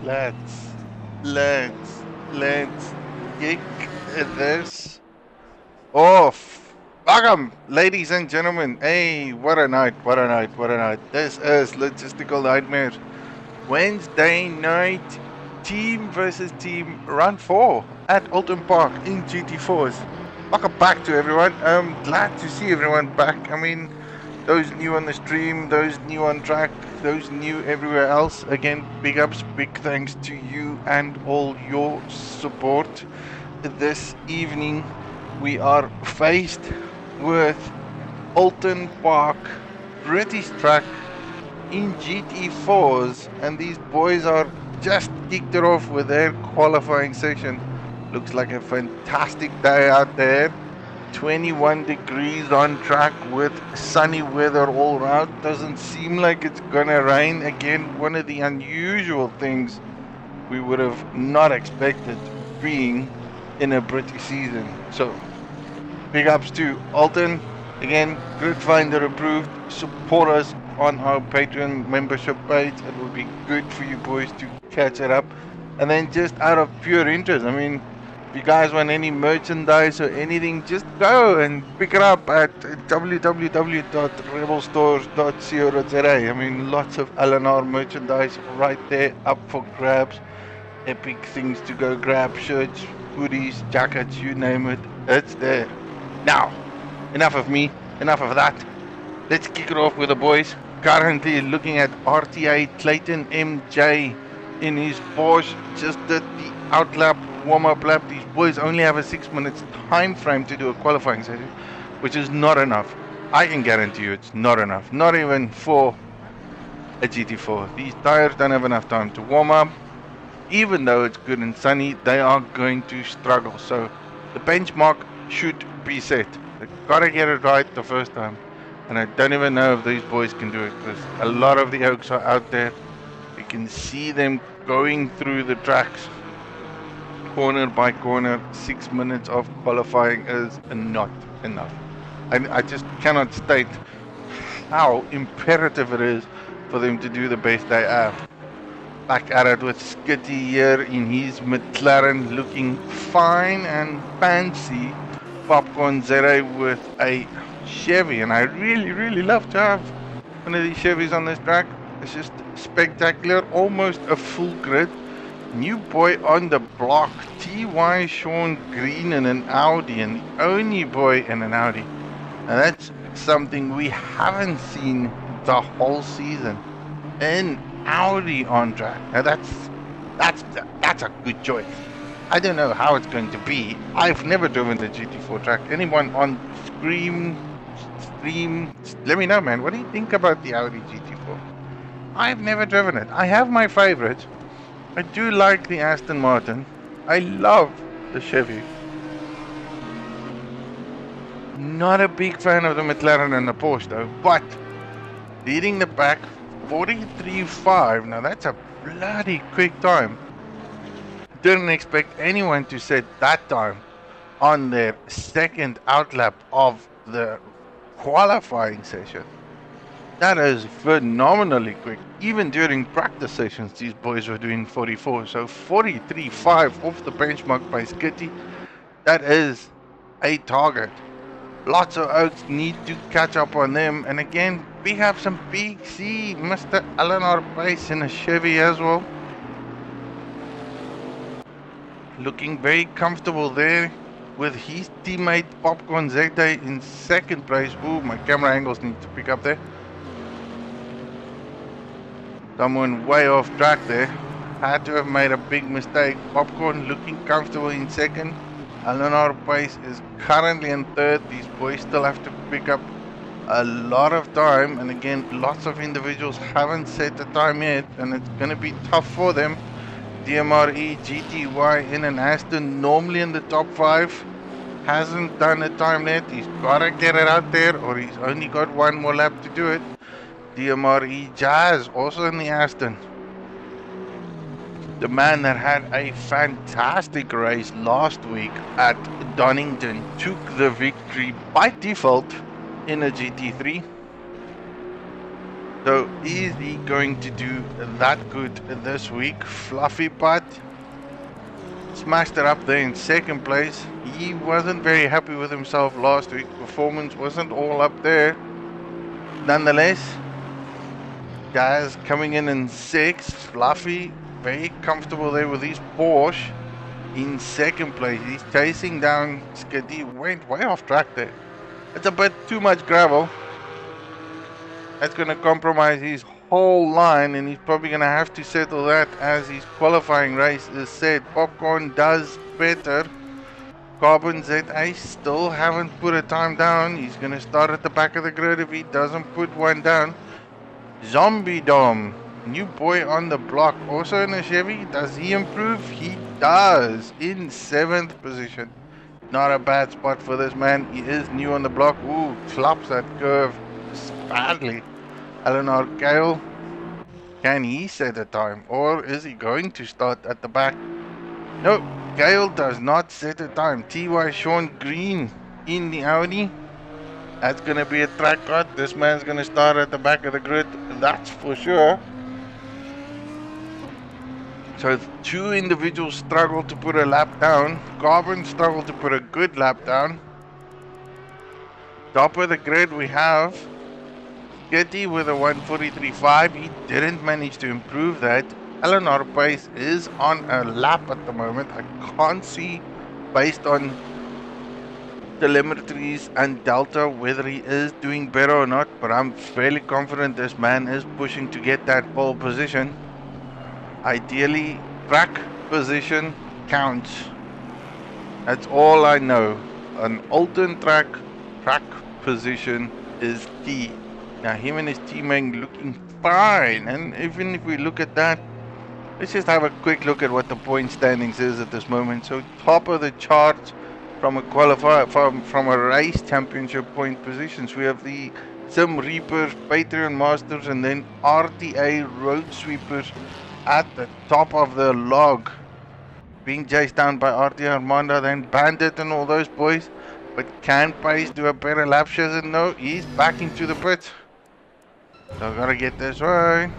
Let's, let's kick this off. Welcome, ladies and gentlemen. Hey, what a night, what a night, what a night. This is Logistical Nightmare. Wednesday night, team versus team, run 4 at Oulton Park in GT4s. Welcome back to everyone. I'm glad to see everyone back. I mean, those new on the stream, those new on track, those new everywhere else. Again, big ups, big thanks to you and all your support. This evening, we are faced with Oulton Park, British track in GT4s, and these boys are just kicked it off with their qualifying session. Looks like a fantastic day out there. 21 degrees on track with sunny weather all around. Doesn't seem like it's gonna rain. Again, one of the unusual things we would have not expected being in a British season. So big ups to Oulton. Again, Grid Finder approved. Support us on our Patreon membership page. It will be good for you boys to catch it up. And then just out of pure interest, I mean, if you guys want any merchandise or anything, just go and pick it up at www.rebelstores.co.za. I mean, lots of LNR merchandise right there up for grabs. Epic things to go grab: shirts, hoodies, jackets, you name it, it's there. Now, enough of me, enough of that. Let's kick it off with the boys. Currently looking at RTA Clayton MJ in his Porsche. Just did the outlap, warm-up lap. These boys only have a 6 minutes time frame to do a qualifying session, which is not enough. I can guarantee you it's not enough. Not even for a GT4. These tires don't have enough time to warm up. Even though it's good and sunny, they are going to struggle. So the benchmark should be set. They've got to get it right the first time. And I don't even know if these boys can do it, because a lot of the Oaks are out there. You can see them going through the tracks corner by corner. 6 minutes of qualifying is not enough. I just cannot state how imperative it is for them to do the best they have. Back at it with Skitty here in his McLaren, looking fine and fancy. Popcorn Zero with a Chevy, and I really love to have one of these Chevys on this track. It's just spectacular, almost a full grid. New boy on the block, TY Sean Green in an Audi, and the only boy in an Audi. And that's something we haven't seen the whole season. An Audi on track. Now that's a good choice. I don't know how it's going to be. I've never driven the GT4 track. Anyone on stream, let me know, man. What do you think about the Audi GT4? I've never driven it. I have my favorites. I do like the Aston Martin. I love the Chevy. Not a big fan of the McLaren and the Porsche though, but leading the pack 43.5. Now that's a bloody quick time. Didn't expect anyone to set that time on their second outlap of the qualifying session. That is phenomenally quick. Even during practice sessions, these boys were doing 44. So 43.5 off the benchmark by Skitty. That is a target. Lots of Oaks need to catch up on them. And again, we have some big C, Mr. LNR Pace in a Chevy as well. Looking very comfortable there with his teammate Popcorn Zeta in second place. Ooh, my camera angles need to pick up there. Someone way off track there. Had to have made a big mistake. Popcorn looking comfortable in second. LNR Pace is currently in third. These boys still have to pick up a lot of time. And again, lots of individuals haven't set the time yet. And it's going to be tough for them. DMRE GTY in an Aston, normally in the top 5, hasn't done a time yet. He's got to get it out there, or he's only got one more lap to do it. DMRE Jazz also in the Aston. The man that had a fantastic race last week at Donington took the victory by default in a GT3. So is he going to do that good this week? Fluffy putt. Smashed it up there in second place. He wasn't very happy with himself last week. Performance wasn't all up there. Nonetheless, Jazz coming in sixth. Fluffy, very comfortable there with his Porsche in second place. He's chasing down Skiddy. Went way off track there. It's a bit too much gravel. That's going to compromise his whole line, and he's probably going to have to settle that as his qualifying race is set. Popcorn does better. Carbon ZA still haven't put a time down. He's going to start at the back of the grid if he doesn't put one down. Zombie Dom, new boy on the block, also in a Chevy. Does he improve? He does, in 7th position. Not a bad spot for this man. He is new on the block. Ooh, claps that curve badly. Eleanor Gale, can he set a time, or is he going to start at the back? No, Gale does not set a time. TY Sean Green in the Audi. That's going to be a track cut. This man's going to start at the back of the grid, that's for sure. So two individuals struggle to put a lap down. Carbon struggled to put a good lap down. Top of the grid we have Getty with a 143.5. He didn't manage to improve that. Eleanor Pace is on a lap at the moment. I can't see, based on telemetries and Delta, whether he is doing better or not, but I'm fairly confident this man is pushing to get that pole position. Ideally, track position counts. That's all I know. An Oulton track position is key. Now him and his teammate looking fine, and even if we look at that, let's just have a quick look at what the point standings is at this moment. So top of the charts from a qualifier, from a race championship point positions, we have the Sim Reapers, Patreon Masters, and then RTA Road Sweepers at the top of the log, being chased down by RTA Armanda, then Bandit and all those boys. But can Pace do a better lap? She doesn't know. He's back into the pit. So I gotta get this right.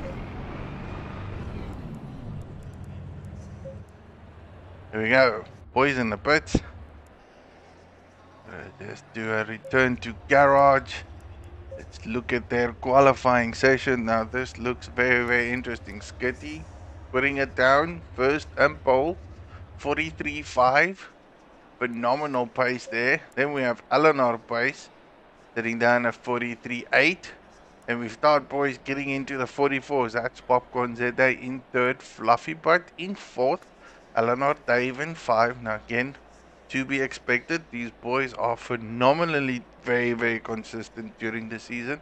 Here we go. Boys in the pits. Just do a return to garage. Let's look at their qualifying session. Now this looks very, very interesting. Skitty putting it down. First and pole. 43.5. Phenomenal pace there. Then we have Eleanor Pace sitting down at 43.8. And we start boys getting into the 44s. That's Popcorn ZA in third. Fluffy Butt in fourth. Eleanor Dave in 5. Now again, to be expected. These boys are phenomenally very, very consistent during the season.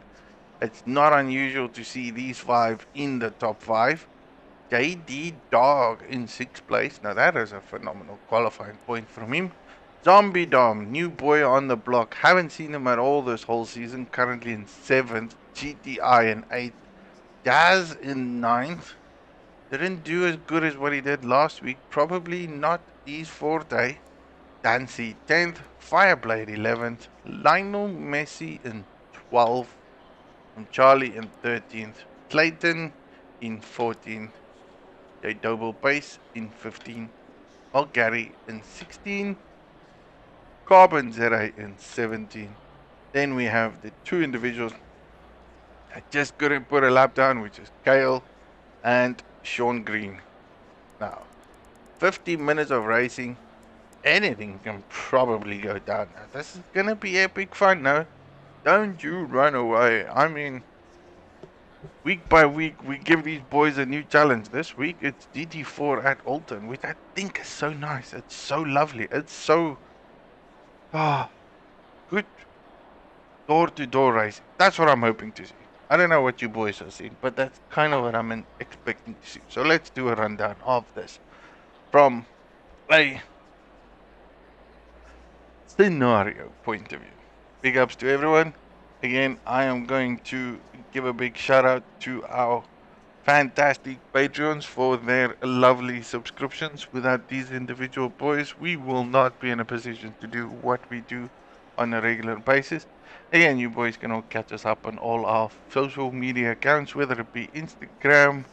It's not unusual to see these 5 in the top 5. JD Dog in 6th place. Now that is a phenomenal qualifying point from him. Zombie Dom, new boy on the block. Haven't seen him at all this whole season. Currently in 7th. GTI in 8th. Daz in 9th. Didn't do as good as what he did last week. Probably not his forte. Dancy 10th. Fireblade 11th. Lionel Messi in 12th. And Charlie in 13th. Clayton in 14th. J Double Pace in 15th. Gary in 16th. Carbon Zera in 17th. Then we have the two individuals that just couldn't put a lap down, which is Kale and Sean Green. Now, 50 minutes of racing, anything can probably go down. Now, this is gonna be epic fun now. Don't you run away. I mean, week by week, we give these boys a new challenge. This week, it's DT4 at Oulton, which I think is so nice. It's so lovely. It's so good door-to-door racing. That's what I'm hoping to see. I don't know what you boys are seeing, but that's kind of what I'm expecting to see. So let's do a rundown of this from a scenario point of view. Big ups to everyone. Again, I am going to give a big shout out to our fantastic Patreons for their lovely subscriptions. Without these individual boys, we will not be in a position to do what we do on a regular basis. Again, you boys can all catch us up on all our social media accounts, whether it be Instagram,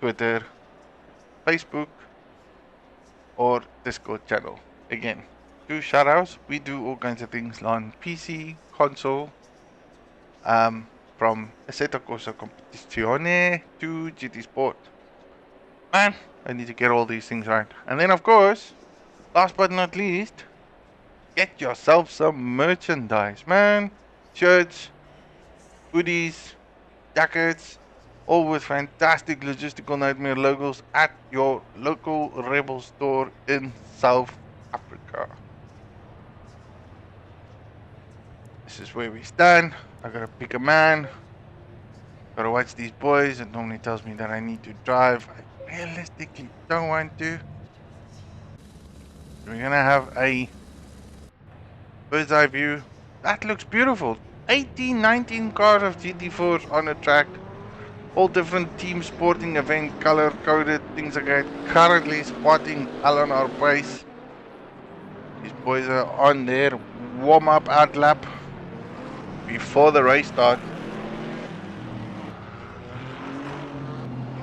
Twitter, Facebook, or Discord channel. Again, two shoutouts. We do all kinds of things on PC, console, from Assetto Corsa Competizione to GT Sport. Man, I need to get all these things right. And then, of course, last but not least, get yourself some merchandise, man. Shirts, hoodies, jackets, all with fantastic Logistical Nightmare logos at your local Rebel store in South Africa. This is where we stand. I gotta pick a man. Gotta watch these boys. It normally tells me that I need to drive. I realistically don't want to. We're gonna have a bird's eye view. That looks beautiful. 18, 19 cars of GT4s on a track. All different team sporting event, color coded, things like that. Currently spotting L&R Pace. These boys are on their warm up out lap before the race starts.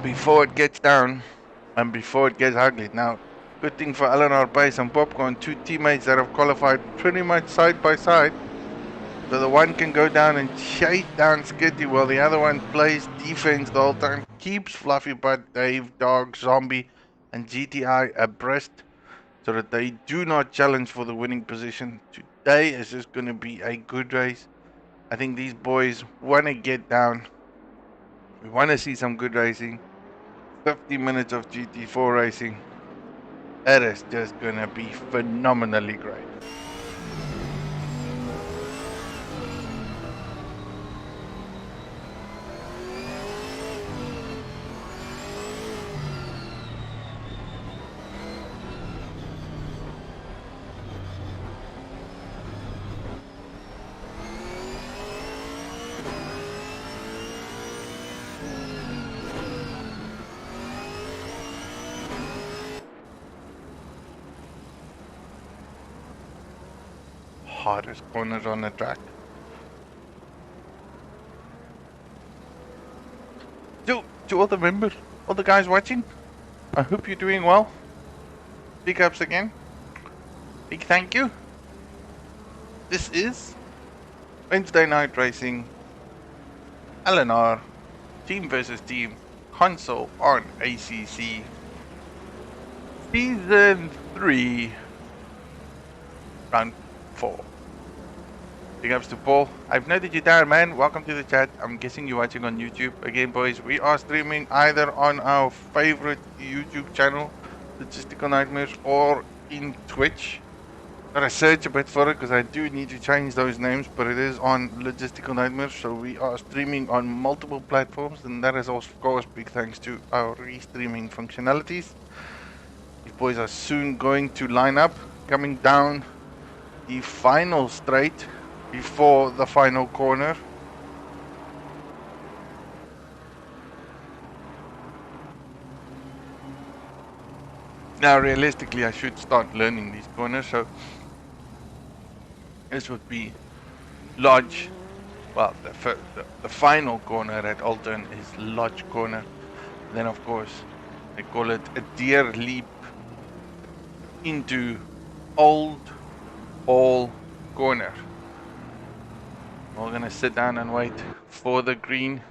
Before it gets down and before it gets ugly. Now, good thing for L&R Pace and Popcorn, two teammates that have qualified pretty much side by side. So the one can go down and chase down Skitty while the other one plays defense the whole time. Keeps Fluffy Butt, Dave, Dog, Zombie, and GTI abreast so that they do not challenge for the winning position. Today is just going to be a good race. I think these boys want to get down. We want to see some good racing. 50 minutes of GT4 racing. It is just going to be phenomenally great. Hardest corners on the track. To all the members, all the guys watching, I hope you're doing well. Big ups again. Big thank you. This is Wednesday Night Racing L&R Team versus Team console on ACC Season 3 Round 4. Big ups to Paul. I've noted you down, man. Welcome to the chat. I'm guessing you're watching on YouTube. Again, boys, we are streaming either on our favorite YouTube channel, Logistical Nightmares, or in Twitch. Gotta search a bit for it because I do need to change those names, but it is on Logistical Nightmares, so we are streaming on multiple platforms, and that is, of course, big thanks to our restreaming functionalities. These boys are soon going to line up, coming down the final straight before the final corner. Now realistically I should start learning these corners, so this would be Lodge. Well, the final corner at Oulton is Lodge corner. Then of course they call it a deer leap into Old Hall corner. We're gonna sit down and wait for the green.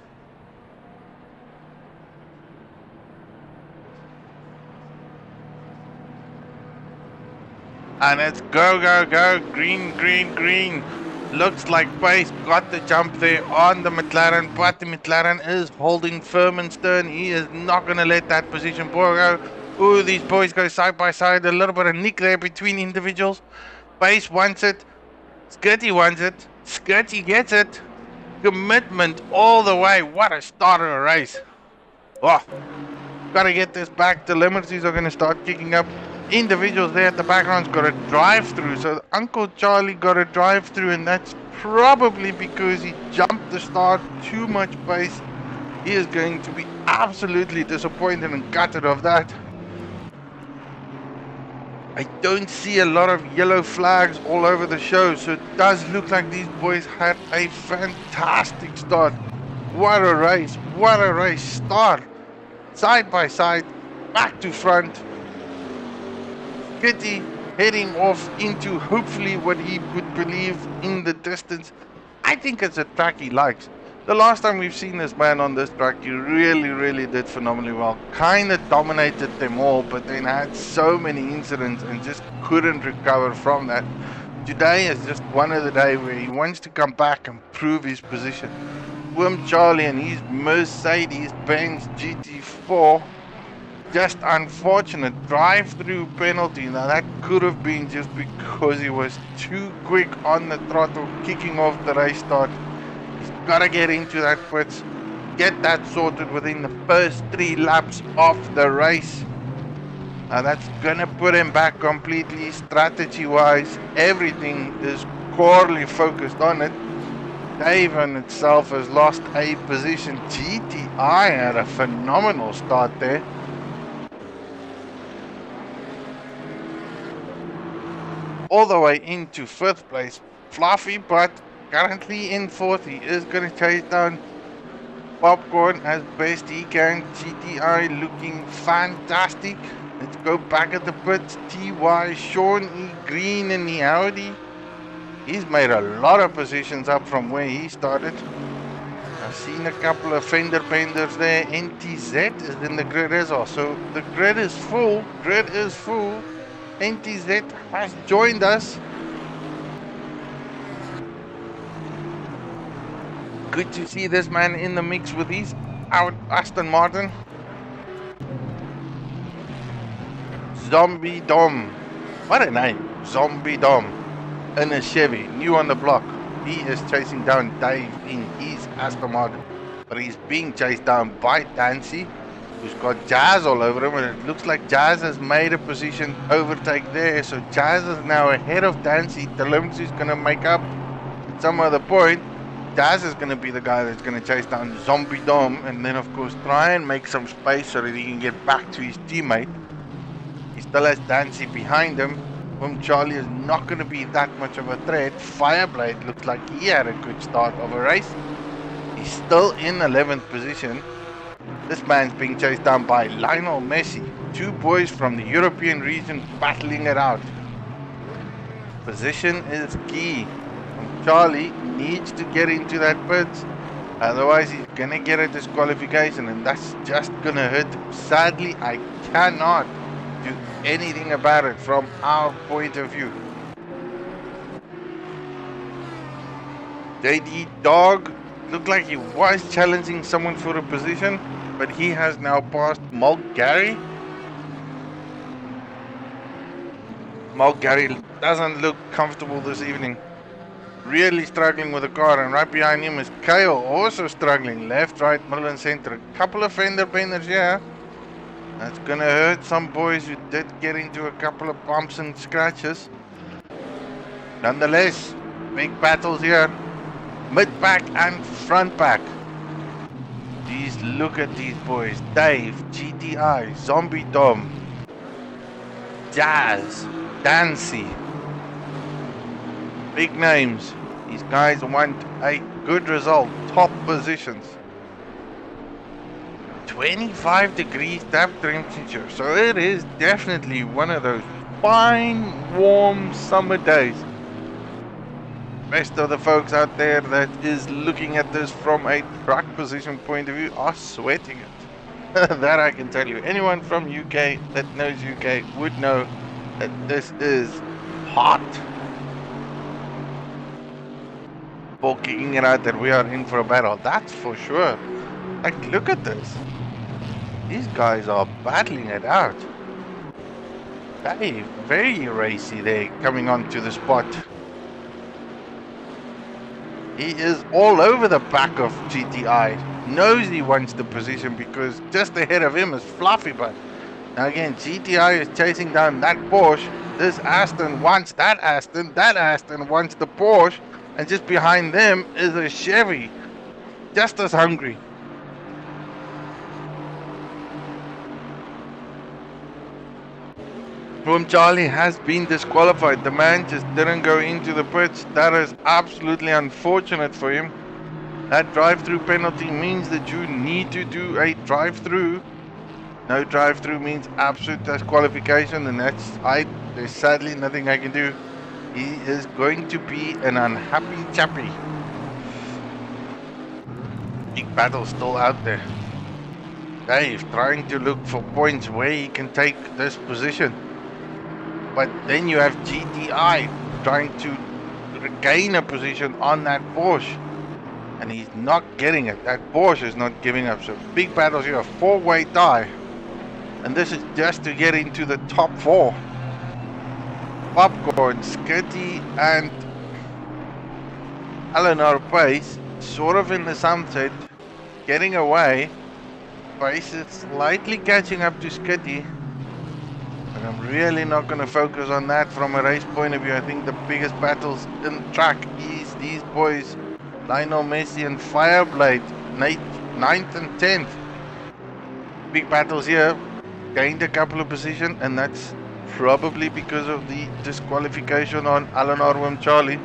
And it's go, go, go, green, green, green. Looks like Pace got the jump there on the McLaren, but the McLaren is holding firm and stern. He is not gonna let that position go. Ooh, these boys go side by side. A little bit of nick there between individuals. Pace wants it. Skirty wants it. Skirty gets it. Commitment all the way. What a start of a race. Oh, gotta get this back. The Liberties are gonna start kicking up. Individuals there at the background's got a drive through. So Uncle Charlie got a drive through, and that's probably because he jumped the start too much pace. He is going to be absolutely disappointed and gutted of that. I don't see a lot of yellow flags all over the show, so it does look like these boys had a fantastic start. What a race, what a race start. Side by side, back to front. Kitty heading off into hopefully what he would believe in the distance. I think it's a track he likes. The last time we've seen this man on this track, he really did phenomenally well. Kind of dominated them all, but then had so many incidents and just couldn't recover from that. Today is just one of the days where he wants to come back and prove his position. Charlie and his Mercedes-Benz GT4, just unfortunate drive-through penalty. Now that could have been just because he was too quick on the throttle, kicking off the race start. He's got to get into that pits, get that sorted within the first 3 laps of the race. Now that's gonna put him back completely strategy-wise. Everything is corely focused on it. Dave in itself has lost a position. GTI had a phenomenal start there. All the way into 5th place. Fluffy, but currently in 4th. He is going to chase down Popcorn as best he can. GTI looking fantastic. Let's go back at the pits. TY, Sean E. Green in the Audi. He's made a lot of positions up from where he started. I've seen a couple of fender benders there. NTZ is in the grid as well. So the grid is full. NTZ has joined us. Good to see this man in the mix with his Aston Martin. Zombie Dom. What a name. Zombie Dom. In a Chevy. New on the block. He is chasing down Dave in his Aston Martin. But he's being chased down by Dancy, who's got Jazz all over him, and it looks like Jazz has made a position overtake there. So Jazz is now ahead of Dancy. Delimps is going to make up at some other point. Jazz is going to be the guy that's going to chase down Zombie Dom, and then of course try and make some space so that he can get back to his teammate. He still has Dancy behind him. Charlie is not going to be that much of a threat. Fireblade looks like he had a good start of a race. He's still in 11th position. This man's being chased down by Lionel Messi. 2 boys from the European region battling it out. Position is key. Charlie needs to get into that pit. Otherwise he's going to get a disqualification, and that's just going to hurt him. Sadly, I cannot do anything about it from our point of view. JD Dog looked like he was challenging someone for a position, but he has now passed Mulgary. Mulgary doesn't look comfortable this evening. Really struggling with the car, and right behind him is Kyle, also struggling. Left, right, middle and center. A couple of fender benders here. That's gonna hurt some boys who did get into a couple of bumps and scratches. Nonetheless, big battles here. Mid pack and front pack. These, look at these boys. Dave, GTI, Zombie Dom, Jazz, Dancy. Big names. These guys want a good result. Top positions. 25 degrees tap temperature. So it is definitely one of those fine, warm summer days. Rest of the folks out there that is looking at this from a truck position point of view are sweating it. That I can tell you. Anyone from UK that knows UK would know that this is hot. For kicking it out that we are in for a battle, that's for sure. Like, look at this. These guys are battling it out. Very, very racy there, coming onto the spot. He is all over the back of GTI. Knows he wants the position because just ahead of him is Fluffy. But now again, GTI is chasing down that Porsche. This Aston wants that Aston. That Aston wants the Porsche. And just behind them is a Chevy. Just as hungry. from Charlie has been disqualified. The man just didn't go into the pits. That is absolutely unfortunate for him. That drive-through penalty means that you need to do a drive-through. No drive-through means absolute disqualification, and there's sadly nothing I can do. He is going to be an unhappy chappie. Big battle still out there. Dave trying to look for points where he can take this position. But then you have GTI trying to regain a position on that Porsche. And he's not getting it. That Porsche is not giving up. So big battles here, a four-way tie. And this is just to get into the top four. Popcorn, Skitty and Eleanor Pace sort of in the sunset, getting away. Pace is slightly catching up to Skitty. But I'm really not going to focus on that from a race point of view. I think the biggest battles in track is these boys, Lionel Messi and Fireblade, 9th and 10th. Big battles here, gained a couple of positions, and that's probably because of the disqualification on Alan Orwim Charlie.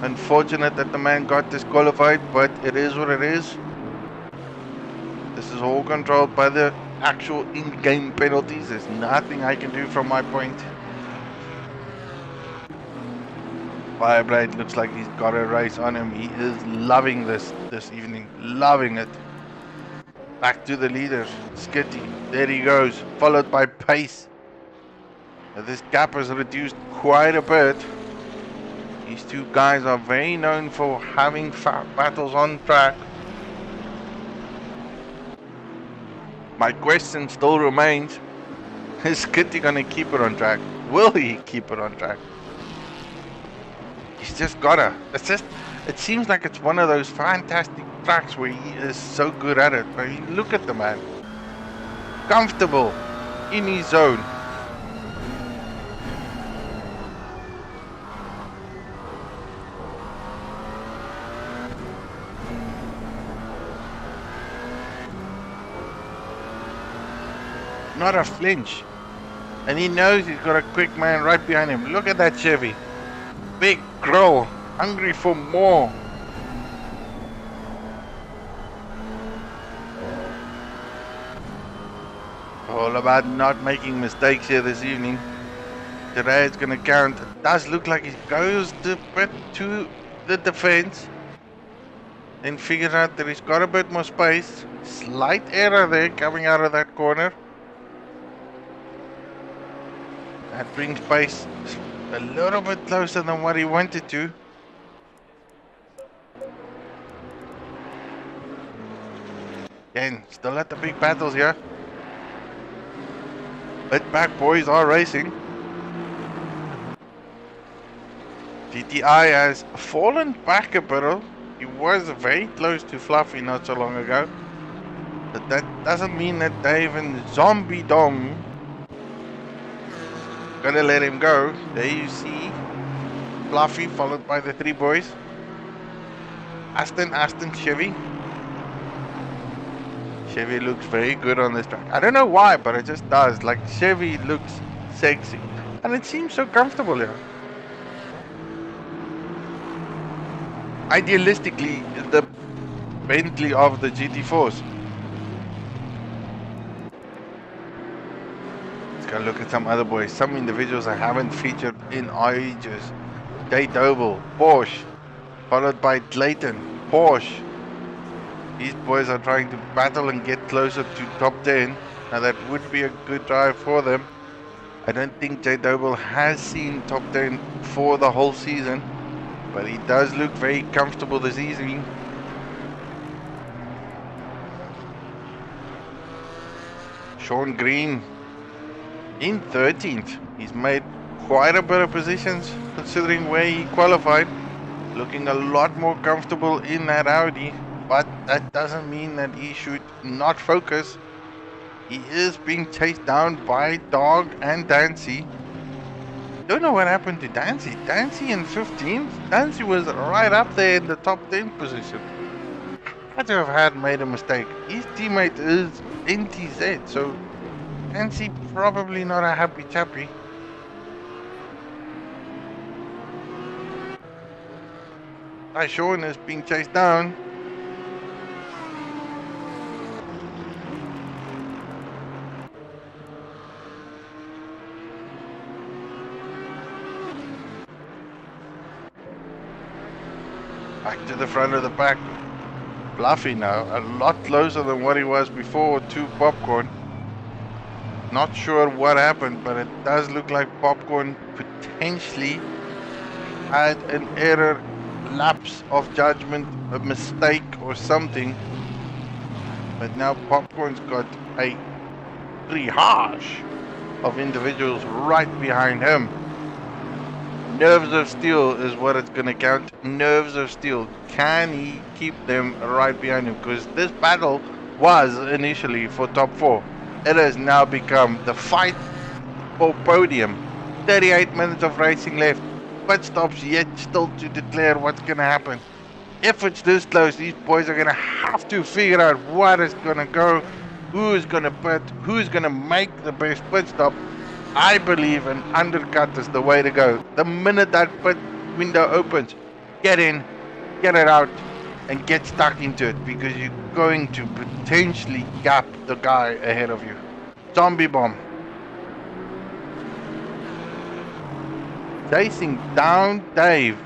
Unfortunate that the man got disqualified, but it is what it is. This is all controlled by the actual in-game penalties. There's nothing I can do from my point. Fireblade looks like he's got a race on him. He is loving this evening, loving it. Back to the leaders, Skitty, there he goes, followed by Pace. Now this gap has reduced quite a bit. These two guys are very known for having battles on track. My question still remains, is Skitty gonna keep it on track? Will he keep it on track? He's just gotta. It seems like it's one of those fantastic tracks where he is so good at it. But look at the man. Comfortable. In his zone. Not a flinch. And he knows he's got a quick man right behind him. Look at that Chevy. Big grow, hungry for more. All about not making mistakes here this evening. Today it's going to count. It does look like he goes a bit to the defense. Then figures out that he's got a bit more space. Slight error there coming out of that corner. That brings Pace a little bit closer than what he wanted to. Again, still at the big battles here. Let back boys are racing. GTI has fallen back a bit. He was very close to Fluffy not so long ago. But that doesn't mean that Dave and Zombie Dom gonna let him go. There you see Fluffy followed by the three boys. Aston, Chevy. Chevy looks very good on this track. I don't know why, but it just does. Like Chevy looks sexy. And it seems so comfortable here. Idealistically, the Bentley of the GT4s. Go look at some other boys, some individuals I haven't featured in ages. Jay Doble, Porsche, followed by Clayton, Porsche. These boys are trying to battle and get closer to top 10. Now that would be a good drive for them. I don't think Jay Doble has seen top 10 for the whole season, but he does look very comfortable this evening. Sean Green in 13th. He's made quite a bit of positions considering where he qualified. Looking a lot more comfortable in that Audi, but that doesn't mean that he should not focus. He is being chased down by Dog and Dancy. Don't know what happened to Dancy. Dancy in 15th. Dancy was right up there in the top 10 position. Had to have made a mistake. His teammate is NTZ, so Dancy probably not a happy chappy. Sean is being chased down. Back to the front of the pack. Fluffy now, a lot closer than what he was before to Popcorn. Not sure what happened, but it does look like Popcorn potentially had an error, lapse of judgment, a mistake or something. But now Popcorn's got a triage of individuals right behind him. Nerves of steel is what it's going to count. Nerves of steel. Can he keep them right behind him? Because this battle was initially for top 4. It has now become the fight for podium. 38 minutes of racing left. Pit stops yet still to declare what's going to happen. If it's this close, these boys are going to have to figure out what is going to go, who is going to pit, who's going to make the best pit stop. I believe an undercut is the way to go. The minute that pit window opens, get in, get it out, and get stuck into it, because you're going to potentially gap the guy ahead of you. Zombie bomb. Chasing down Dave.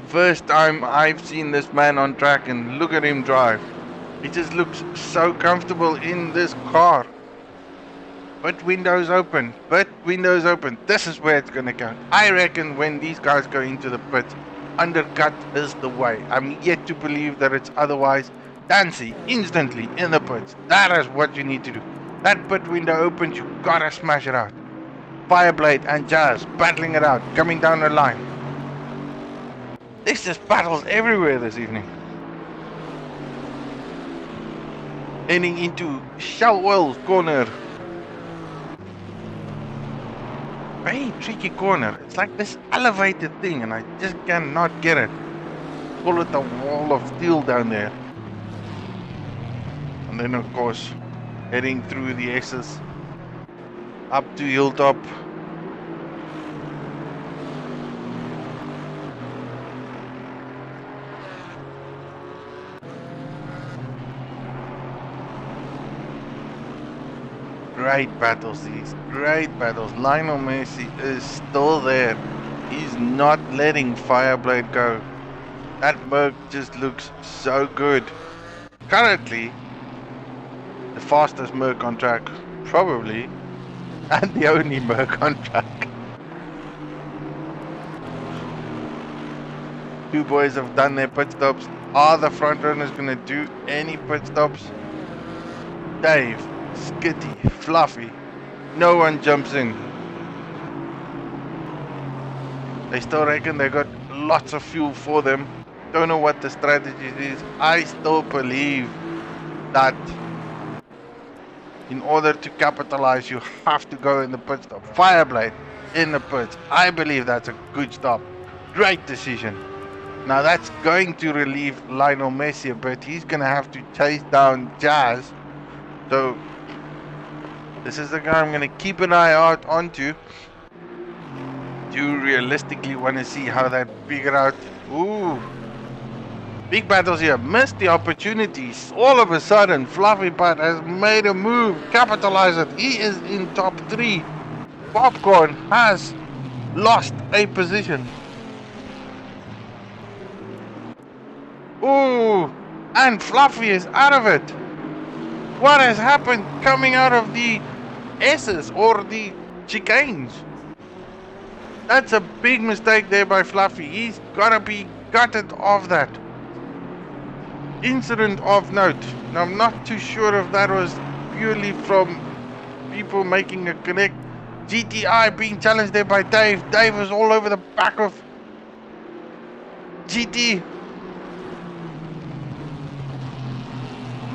First time I've seen this man on track, and look at him drive. He just looks so comfortable in this car. But windows open. But windows open. This is where it's going to count. I reckon when these guys go into the pit, undercut is the way. I'm yet to believe that it's otherwise. Dancy instantly in the pits. That is what you need to do. That pit window opens, you gotta smash it out. Fireblade and Jazz battling it out, coming down the line. There's just battles everywhere this evening. Heading into Shellwell's corner. Very tricky corner. It's like this elevated thing and I just cannot get it. Call it the wall of steel down there. And then of course, heading through the S's up to Hilltop. Great battles these, great battles. Lionel Messi is still there. He's not letting Fireblade go. That Merc just looks so good. Currently, the fastest Merc on track, probably, and the only Merc on track. Two boys have done their pit stops. Are the front runners going to do any pit stops? Dave, Skitty, Fluffy, no one jumps in. They still reckon they got lots of fuel for them. Don't know what the strategy is. I still believe that in order to capitalize, you have to go in the pit stop. Fireblade in the pits. I believe that's a good stop. Great decision. Now that's going to relieve Lionel Messi a bit. He's going to have to chase down Jazz. So this is the guy I'm going to keep an eye out onto. Do realistically want to see how they figure out. Ooh. Big battles here. Missed the opportunities. All of a sudden, Fluffy Butt has made a move. Capitalize it. He is in top 3. Popcorn has lost a position. Ooh. And Fluffy is out of it. What has happened coming out of the S's or the chicanes? That's a big mistake there by Fluffy. He's got to be gutted of that. Incident of note. Now, I'm not too sure if that was purely from people making a connect. GTI being challenged there by Dave. Dave was all over the back of GT.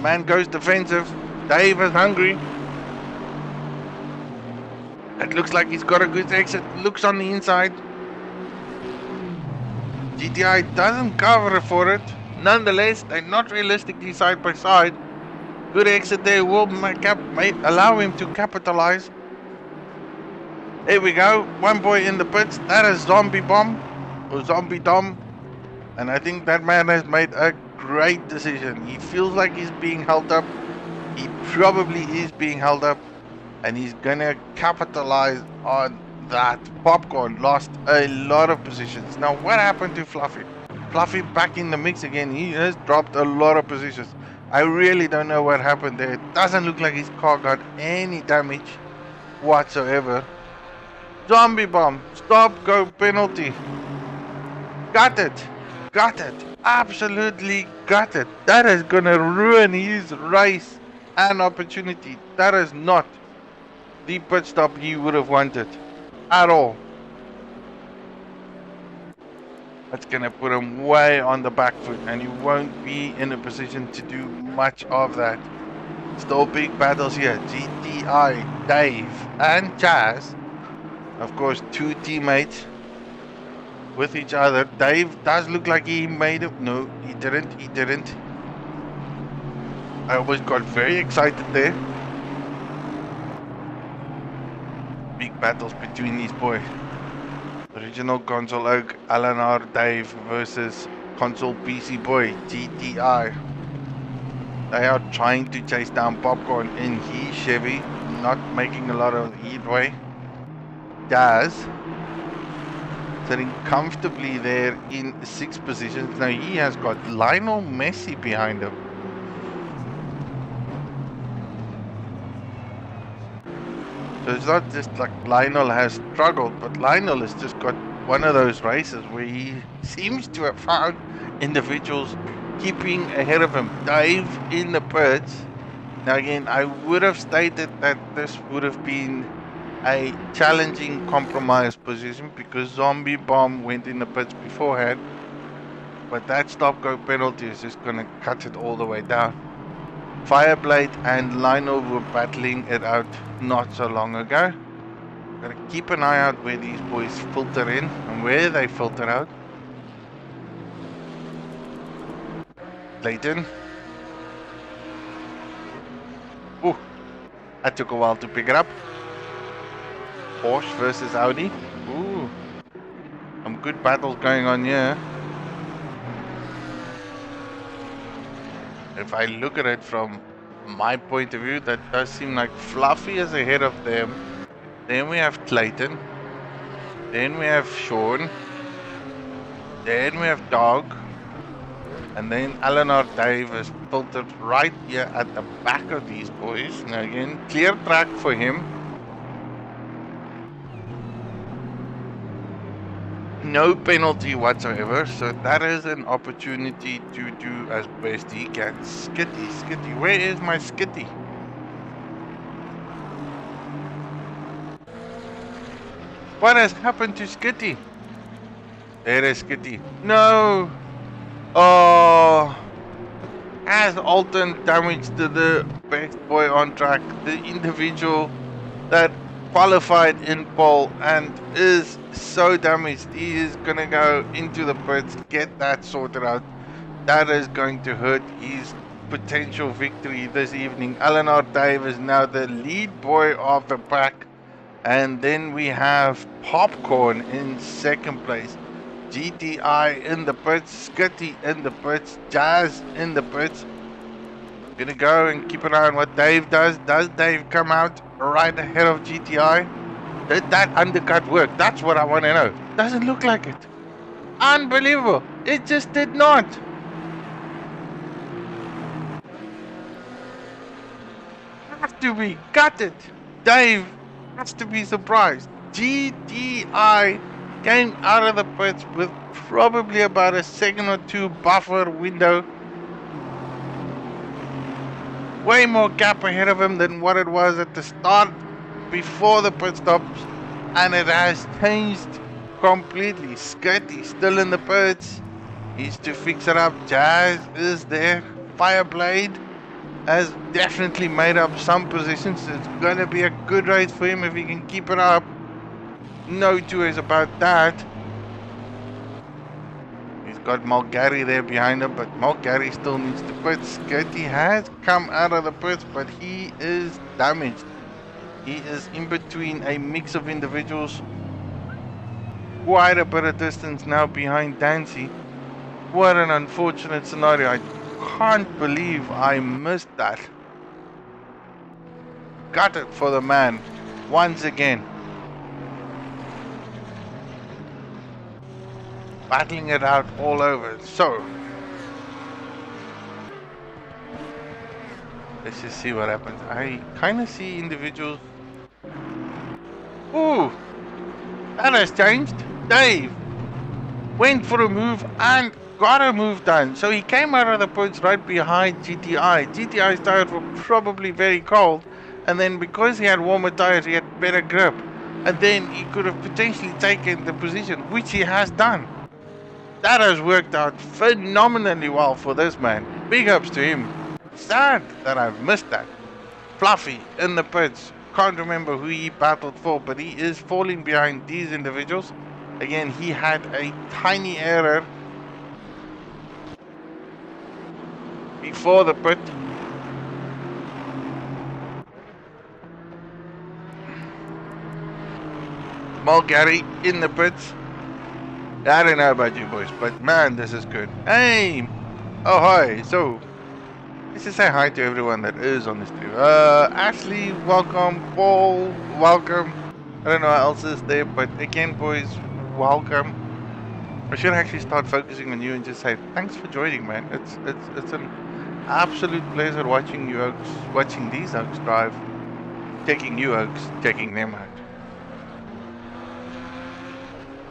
Man goes defensive. Dave is hungry. It looks like he's got a good exit. Looks on the inside. GTI doesn't cover for it. Nonetheless, they're not realistically side by side. Good exit there will allow him to capitalize. Here we go. One boy in the pits. That is Zombie Bomb or Zombie Dom. And I think that man has made a great decision. He feels like he's being held up. He probably is being held up. And he's gonna capitalize on that. Popcorn lost a lot of positions. Now what happened to Fluffy? Fluffy back in the mix again. He has dropped a lot of positions. I really don't know what happened there. It doesn't look like his car got any damage whatsoever. Zombie Bomb, stop, go penalty. Got it, got it, absolutely got it. That is gonna ruin his race and opportunity. That is not the pit stop he would have wanted at all. That's gonna put him way on the back foot and he won't be in a position to do much of that. Still big battles here. GTI, Dave and Chaz. Of course, two teammates with each other. Dave does look like he made it. No, he didn't. He didn't. I almost got very excited there. Big battles between these boys. Original Console Oak, LNR Dave versus Console PC Boy, GTI. They are trying to chase down Popcorn in his Chevy, not making a lot of headway. Daz sitting comfortably there in 6th position. Now he has got Lionel Messi behind him. So it's not just like Lionel has struggled, but Lionel has just got one of those races where he seems to have found individuals keeping ahead of him. Dave in the pits. Now again, I would have stated that this would have been a challenging compromise position because Zombie Bomb went in the pits beforehand, but that stop-go penalty is just going to cut it all the way down. Fireblade and Lionel were battling it out not so long ago. Gotta keep an eye out where these boys filter in and where they filter out. Clayton. Ooh, that took a while to pick it up. Porsche versus Audi. Ooh, some good battles going on here. If I look at it from my point of view, that does seem like Fluffy is ahead of them. Then we have Clayton. Then we have Sean. Then we have Dog. And then Eleanor Dave is filtered right here at the back of these boys. Now again, clear track for him. No penalty whatsoever, so that is an opportunity to do as best he can. Skitty, Skitty, where is my Skitty? What has happened to Skitty? There is Skitty. No! Oh! Has Oulton damaged the best boy on track, the individual that qualified in pole and is so damaged. He is gonna go into the pits, get that sorted out. That is going to hurt his potential victory this evening. Eleanor Dave is now the lead boy of the pack, and then we have Popcorn in 2nd place. GTI in the pits, Skitty in the pits, Jazz in the pits. Gonna go and keep an eye on what Dave does. Does Dave come out right ahead of GTI? Did that undercut work? That's what I want to know. Doesn't look like it. Unbelievable. It just did not. Have to be gutted. Dave has to be surprised. GTI came out of the pits with probably about a 2nd or 2 buffer window. Way more gap ahead of him than what it was at the start before the pit stops, and it has changed completely. Skitty still in the pits. He's to fix it up. Jazz is there. Fireblade has definitely made up some positions. It's going to be a good race for him if he can keep it up. No two ways about that. He's got Mulgari there behind him, but Mulgari still needs to pit. Skitty has come out of the pits, but he is damaged. He is in between a mix of individuals, quite a bit of distance now behind Dancy. What an unfortunate scenario. I can't believe I missed that. Got it for the man once again. Battling it out all over. So let's just see what happens. I kind of see individuals. Ooh, that has changed. Dave went for a move and got a move done. So he came out of the pits right behind GTI. GTI's tires were probably very cold, and then because he had warmer tires, he had better grip, and then he could have potentially taken the position, which he has done. That has worked out phenomenally well for this man. Big ups to him. Sad that I've missed that. Fluffy in the pits. Can't remember who he battled for, but he is falling behind these individuals. Again, he had a tiny error before the pit. Mulgary in the pits. I don't know about you boys, but man, this is good. Hey! Oh, hi. So, let's just say hi to everyone that is on the stream. Ashley, welcome. Paul, welcome. I don't know what else is there, but again, boys, welcome. I should actually start focusing on you and just say thanks for joining, man. It's an absolute pleasure watching you oaks, watching these oaks drive, taking you oaks, taking them out.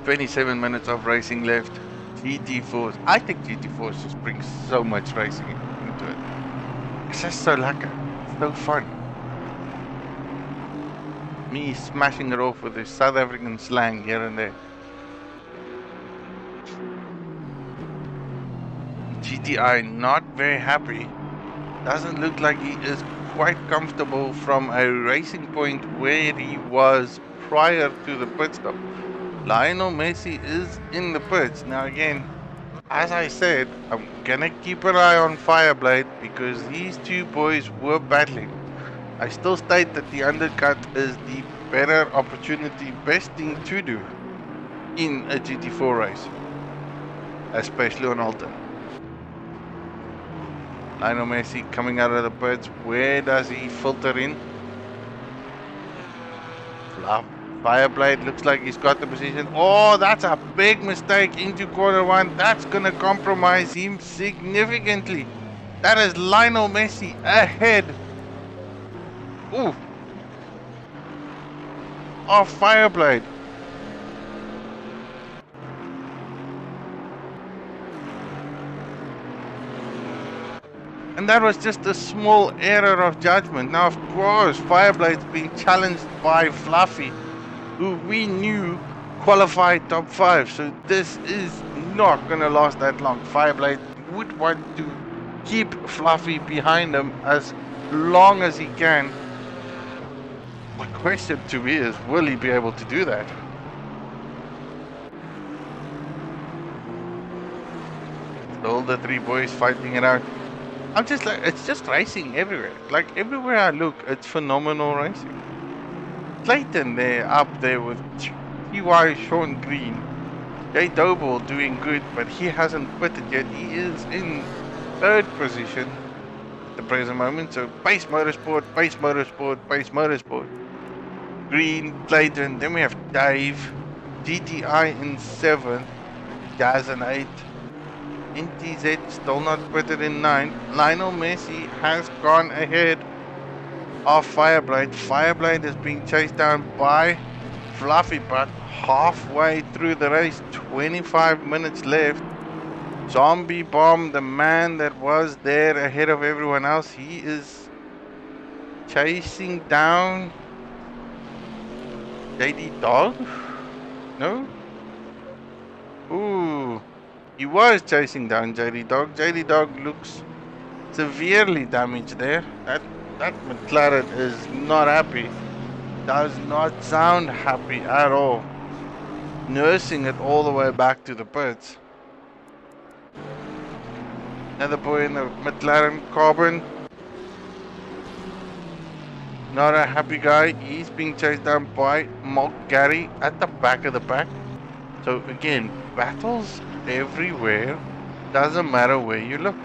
27 minutes of racing left. GT4s. I think GT4s just brings so much racing into it. It's just so lekker. It's so fun. Me smashing it off with this South African slang here and there. GTI not very happy. Doesn't look like he is quite comfortable from a racing point where he was prior to the pit stop. Lionel Messi is in the pits. Now again, as I said, I'm gonna keep an eye on Fireblade because these two boys were battling. I still state that the undercut is the better opportunity, best thing to do in a GT4 race, especially on Oulton. Lionel Messi coming out of the pits. Where does he filter in? Fireblade looks like he's got the position. Oh, that's a big mistake into corner one. That's going to compromise him significantly. That is Lionel Messi ahead. Ooh. Of Fireblade. And that was just a small error of judgment. Now, of course, Fireblade's being challenged by Fluffy, who we knew qualified top 5. So this is not going to last that long. Fireblade would want to keep Fluffy behind him as long as he can. The question to me is, will he be able to do that? All the three boys fighting it out. I'm just like, it's just racing everywhere. Like everywhere I look, it's phenomenal racing. Clayton there, up there with TY Sean Green. Jay Doble doing good, but he hasn't pitted yet. He is in 3rd position at the present moment. So Pace Motorsport, Pace Motorsport, Pace Motorsport. Green, Clayton, then we have Dave. GTI in 7th, Jazz in 8th. NTZ still not pitted in 9th. Lionel Messi has gone ahead of Fireblade. Fireblade is being chased down by Fluffy, but halfway through the race, 25 minutes left. Zombie Bomb, the man that was there ahead of everyone else, he is chasing down JD Dog? No? Ooh. He was chasing down JD Dog. JD Dog looks severely damaged there. That McLaren is not happy. Does not sound happy at all. Nursing it all the way back to the pits. Another boy in the McLaren Carbon. Not a happy guy. He's being chased down by Mark Gary at the back of the pack. So again, battles everywhere. Doesn't matter where you look.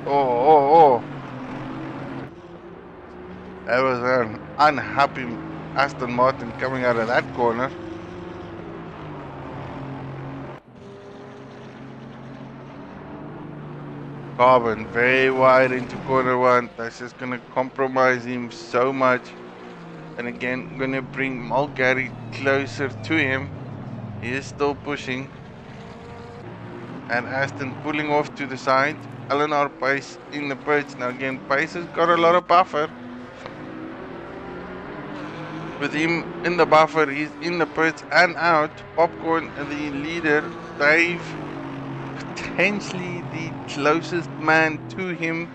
Oh. That was an unhappy Aston Martin coming out of that corner. Carbon very wide into corner one. That's just going to compromise him so much. And again, going to bring Mulgary closer to him. He is still pushing. And Aston pulling off to the side. Eleanor Pace in the pits. Now again, Pace has got a lot of buffer. With him in the buffer, he's in the pits and out. Popcorn, the leader, Dave, potentially the closest man to him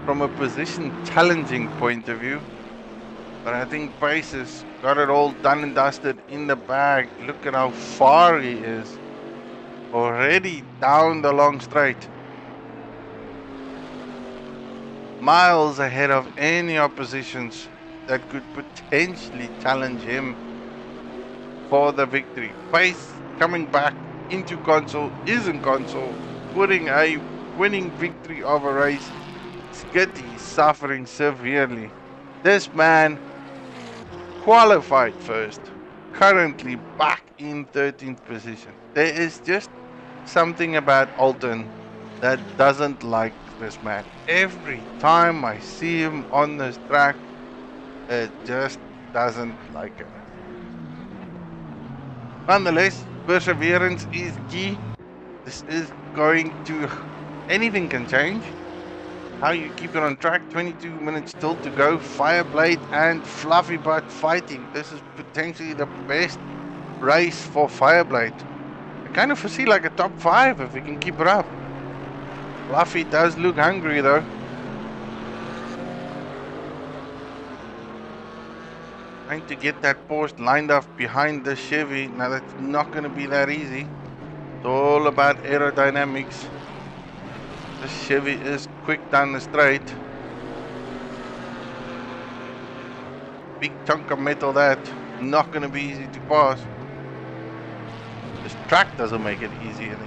from a position challenging point of view. But I think Pace has got it all done and dusted in the bag. Look at how far he is. Already down the long straight. Miles ahead of any oppositions that could potentially challenge him for the victory. Pace coming back into console, is in console, putting a winning victory of a race. Skitty suffering severely. This man qualified first, currently back in 13th position. There is just something about Oulton that doesn't like this man. Every time I see him on this track, it just doesn't like it. Nonetheless, perseverance is key. This is going to... anything can change. How you keep it on track. 22 minutes still to go. Fireblade and Fluffy Butt fighting. This is potentially the best race for Fireblade. I kind of foresee like a top 5 if we can keep it up. Fluffy does look hungry though. Trying to get that post lined up behind the Chevy. Now that's not going to be that easy. It's all about aerodynamics. The Chevy is quick down the straight. Big chunk of metal that. Not going to be easy to pass. This track doesn't make it easy in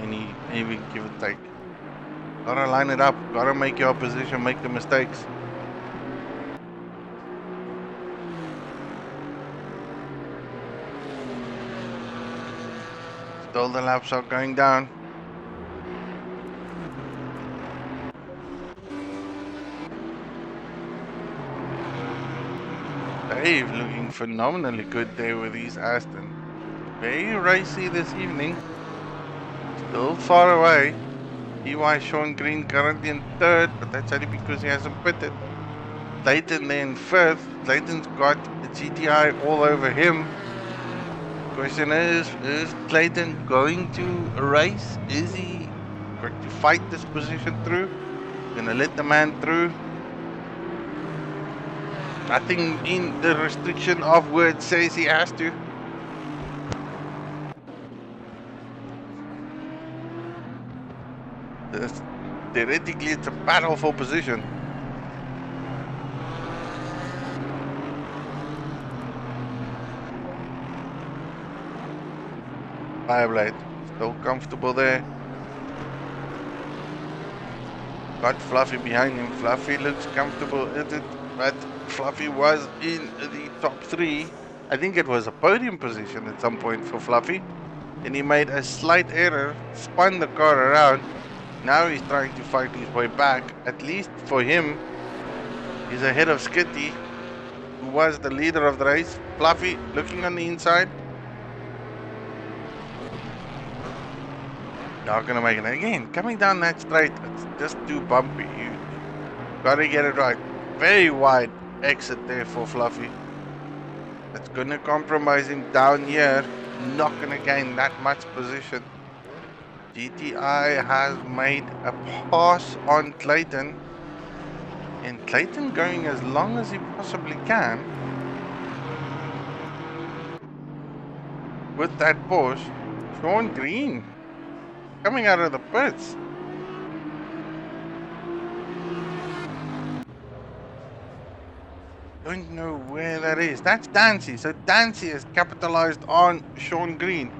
any give and take. Gotta line it up. Gotta make your opposition make the mistakes. Still the laps are going down. Dave looking phenomenally good there with his Aston. Very racy this evening. Still far away. EY Sean Green currently in 3rd, but that's only because he hasn't pitted. Clayton there in 5th. Clayton's got a GTI all over him. Question is Clayton going to race? Is he going to fight this position through? Gonna let the man through? Nothing in the restriction of words says he has to. Theoretically, it's a battle for position. Fireblade, still comfortable there. Got Fluffy behind him. Fluffy looks comfortable at it, but Fluffy was in the top 3. I think it was a podium position at some point for Fluffy. And he made a slight error, spun the car around. Now he's trying to fight his way back. At least for him, he's ahead of Skitty, who was the leader of the race. Fluffy looking on the inside. Not gonna make it again. Coming down that straight, it's just too bumpy. You gotta get it right. Very wide exit there for Fluffy. It's gonna compromise him down here. Not gonna gain that much position. GTI has made a pass on Clayton. And Clayton going as long as he possibly can. with that Porsche. Sean Green coming out of the pits. Don't know where that is. That's Dancy. So Dancy has capitalized on Sean Green.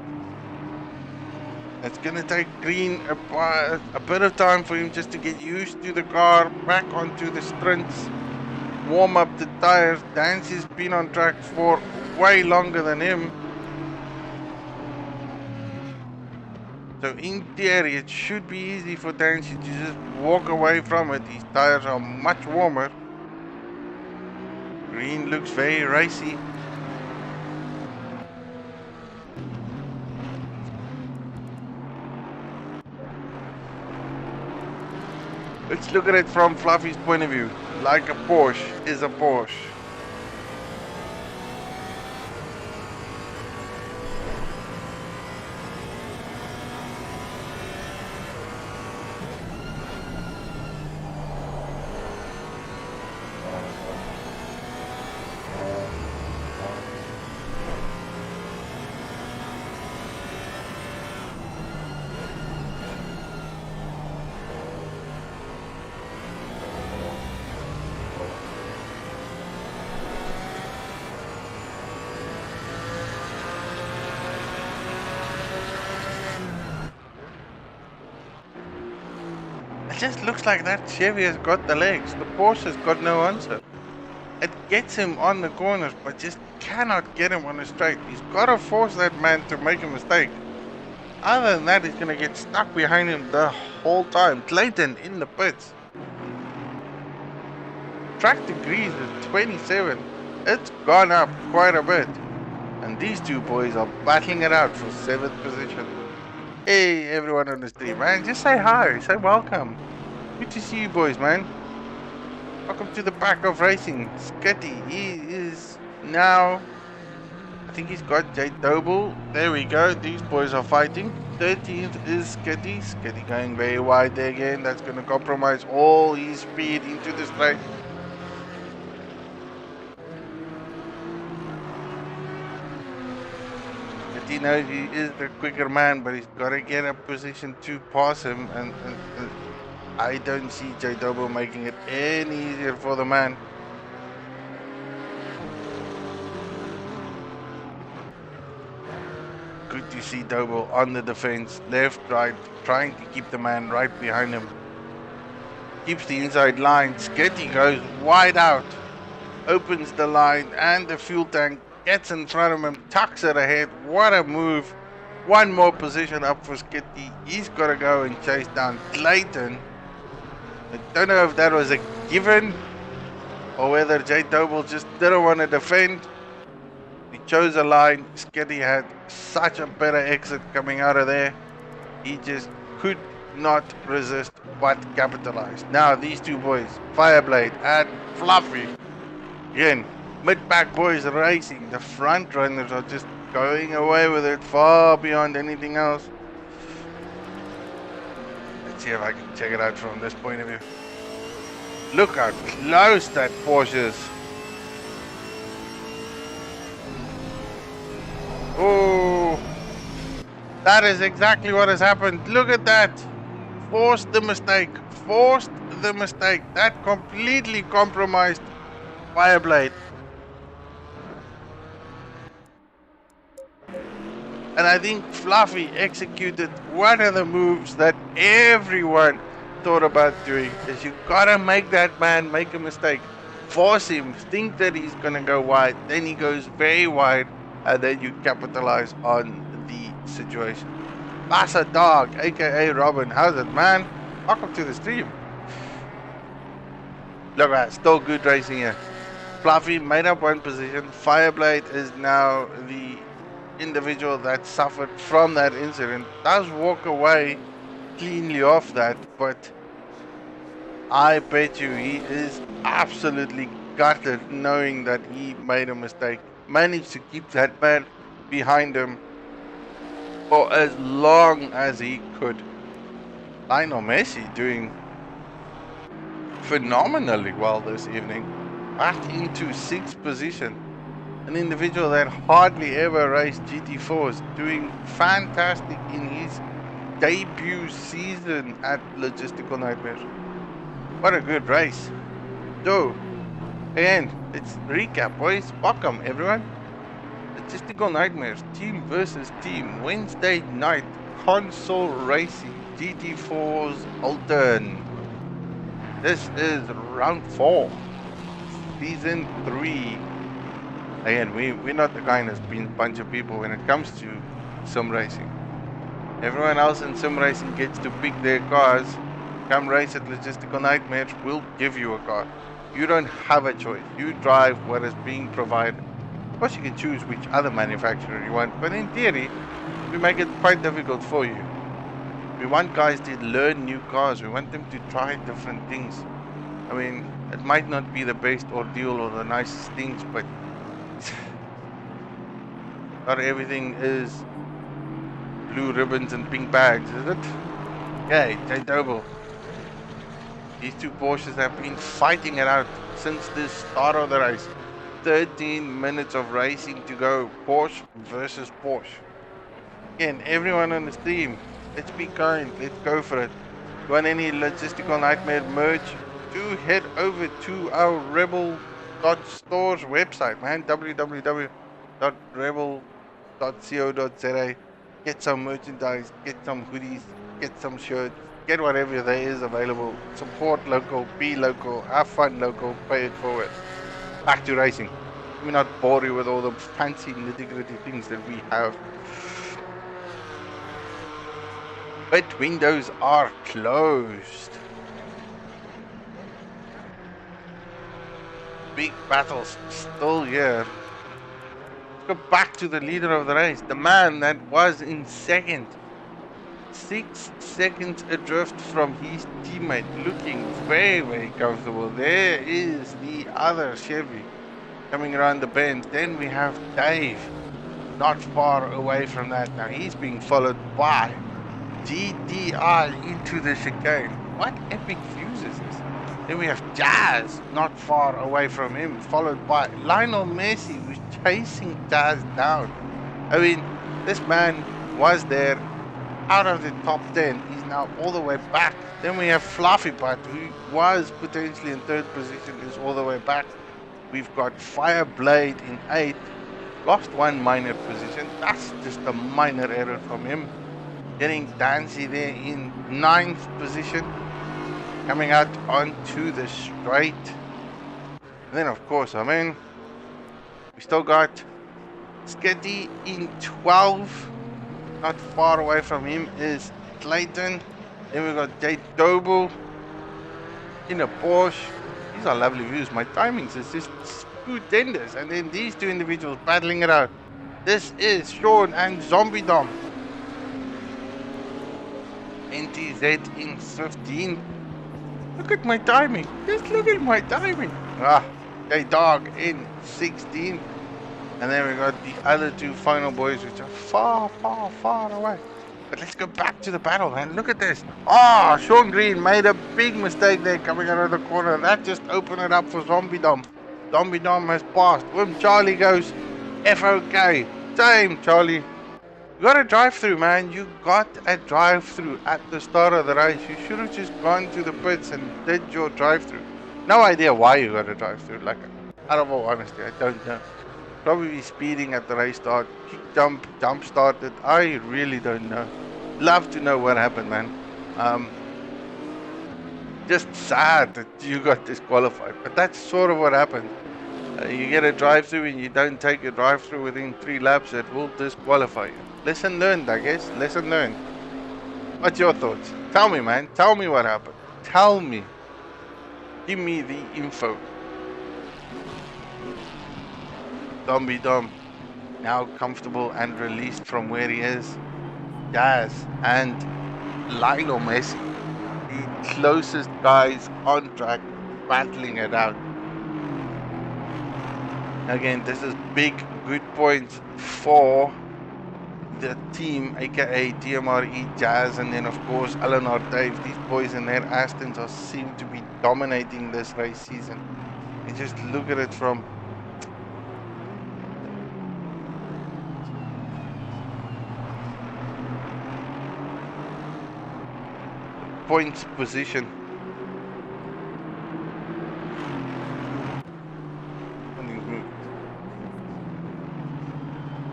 It's going to take Green a bit of time for him just to get used to the car, back onto the sprints, warm up the tires. Dancy's been on track for way longer than him. So in theory, it should be easy for Dancy to just walk away from it. His tires are much warmer. Green looks very racy. Let's look at it from Fluffy's point of view. Like a Porsche is a Porsche. It just looks like that Chevy has got the legs. The Porsche has got no answer. It gets him on the corners, but just cannot get him on a straight. He's got to force that man to make a mistake. Other than that, he's going to get stuck behind him the whole time. Clayton in the pits. Track degrees is 27. It's gone up quite a bit. And these two boys are battling it out for 7th position. Hey, everyone on the stream, man. Just say hi. Say welcome. Good to see you boys, man. Welcome to the back of racing. Skitty, he is now... I think he's got Jay Doble. There we go. These boys are fighting. 13th is Skitty. Skitty going very wide there again. That's going to compromise all his speed into the straight. Skitty knows he is the quicker man, but he's got to get a position to pass him. And I don't see Jay Doble making it any easier for the man. Good to see Doble on the defense, left, right, trying to keep the man right behind him. Keeps the inside line. Skitty goes wide out, opens the line, and the fuel tank gets in front of him, tucks it ahead. What a move. One more position up for Skitty. He's got to go and chase down Clayton. I don't know if that was a given or whether Jay Doble just didn't want to defend. He chose a line. Skitty had such a better exit coming out of there. He just could not resist but capitalized. Now these two boys, Fireblade and Fluffy. Again, mid-pack boys racing. The front runners are just going away with it far beyond anything else. Let's see if I can check it out from this point of view. Look how close that Porsche is. Oh, that is exactly what has happened. Look at that. Forced the mistake. Forced the mistake. That completely compromised Fireblade. And I think Fluffy executed one of the moves that everyone thought about doing. Is you gotta make that man make a mistake. Force him, think that he's gonna go wide, then he goes very wide, and then you capitalize on the situation. Bassa Dog, aka Robin, how's it, man? Welcome to the stream. Look at that, still good racing here. Fluffy made up one position. Fireblade is now the individual that suffered from that incident. Does walk away cleanly off that, but I bet you he is absolutely gutted knowing that he made a mistake. Managed to keep that man behind him for as long as he could. Lionel Messi doing phenomenally well this evening. Back into 6th position. An individual that hardly ever raced GT4s, doing fantastic in his debut season at Logistical Nightmare. What a good race. So, again, let's recap, boys. Welcome, everyone. Logistical Nightmares, team versus team, Wednesday night, console racing, GT4s, Oulton. This is round 4, season 3. Again, we're not the kind of bunch of people when it comes to sim racing. Everyone else in sim racing gets to pick their cars. Come race at Logistical Nightmares, we'll give you a car. You don't have a choice. You drive what is being provided. Of course, you can choose which other manufacturer you want, but in theory, we make it quite difficult for you. We want guys to learn new cars. We want them to try different things. I mean, it might not be the best ordeal or the nicest things, but not everything is blue ribbons and pink bags, is it? Okay, J Double. These two Porsches have been fighting it out since the start of the race. 13 minutes of racing to go. Porsche versus Porsche. Again, everyone on the stream, let's be kind. Let's go for it. You want any Logistical Nightmare merch? Do head over to our rebel.stores website, man. www.rebel.co.za. Get some merchandise, get some hoodies, get some shirts, get whatever there is available. Support local, be local, have fun local, pay it forward. Back to racing. We're not bore you with all the fancy nitty-gritty things that we have. But windows are closed. Big battles still here. Let's go back to the leader of the race, the man that was in second. 6 seconds adrift from his teammate, looking very, very comfortable. There is the other Chevy coming around the bend. Then we have Dave, not far away from that. Now he's being followed by GDI into the chicane. What epic views is this? Then we have Jazz, not far away from him, followed by Lionel Messi, who's chasing Jazz down. I mean, this man was there out of the top 10. He's now all the way back. Then we have Fluffy Butt, who was potentially in 3rd position, is all the way back. We've got Fireblade in 8th. Lost 1 minor position. That's just a minor error from him. Getting Dancy there in 9th position. Coming out onto the straight. And then, of course, I mean, we still got Sketty in 12th. Not far away from him is Clayton. Then we got Jay Doble in a Porsche. These are lovely views. My timings is just stupendous. And then these two individuals battling it out. This is Sean and Zombie Dom. NTZ in 15th. Look at my timing. Just look at my timing. Jay Dog in 16th. And then we got the other two final boys, which are far, far, far away. But let's go back to the battle, man. Look at this. Sean Green made a big mistake there coming out of the corner. That just opened it up for Zombie Dom. Zombie Dom has passed. When Charlie goes FOK. Same, Charlie. You got a drive-through, man. You got a drive-through at the start of the race. You should have just gone to the pits and did your drive-through. No idea why you got a drive-through. Like, out of all honesty, I don't know. Probably speeding at the race start, kick jump started. I really don't know. Love to know what happened, man. Just sad that you got disqualified, but that's sort of what happened. You get a drive-through and you don't take a drive-through within 3 laps, it will disqualify you. Lesson learned, I guess. Lesson learned. What's your thoughts? Tell me, man. Tell me what happened. Tell me. Give me the info. Zombie Dom, now comfortable and released from where he is. Jazz and Lionel Messi, the closest guys on track, battling it out. Again, this is big, good points for the team, aka DMRE, Jazz, and then of course Eleanor Dave. These boys in their Astons seem to be dominating this race season. You just look at it from points position. Something's moved.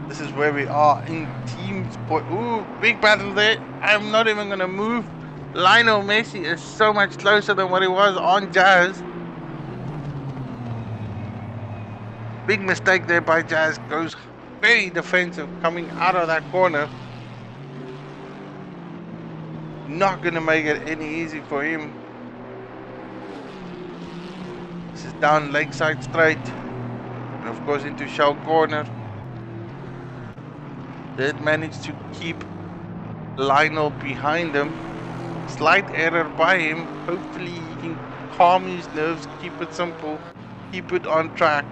This is where we are in team sport. Ooh, big battle there. I'm not even gonna move. Lionel Messi is so much closer than what he was on Jazz. Big mistake there by Jazz. Goes very defensive coming out of that corner. Not gonna make it any easy for him. This is down Lakeside Straight. And of course into Shell Corner. Did manage to keep Lionel behind him. Slight error by him. Hopefully he can calm his nerves, keep it simple, keep it on track.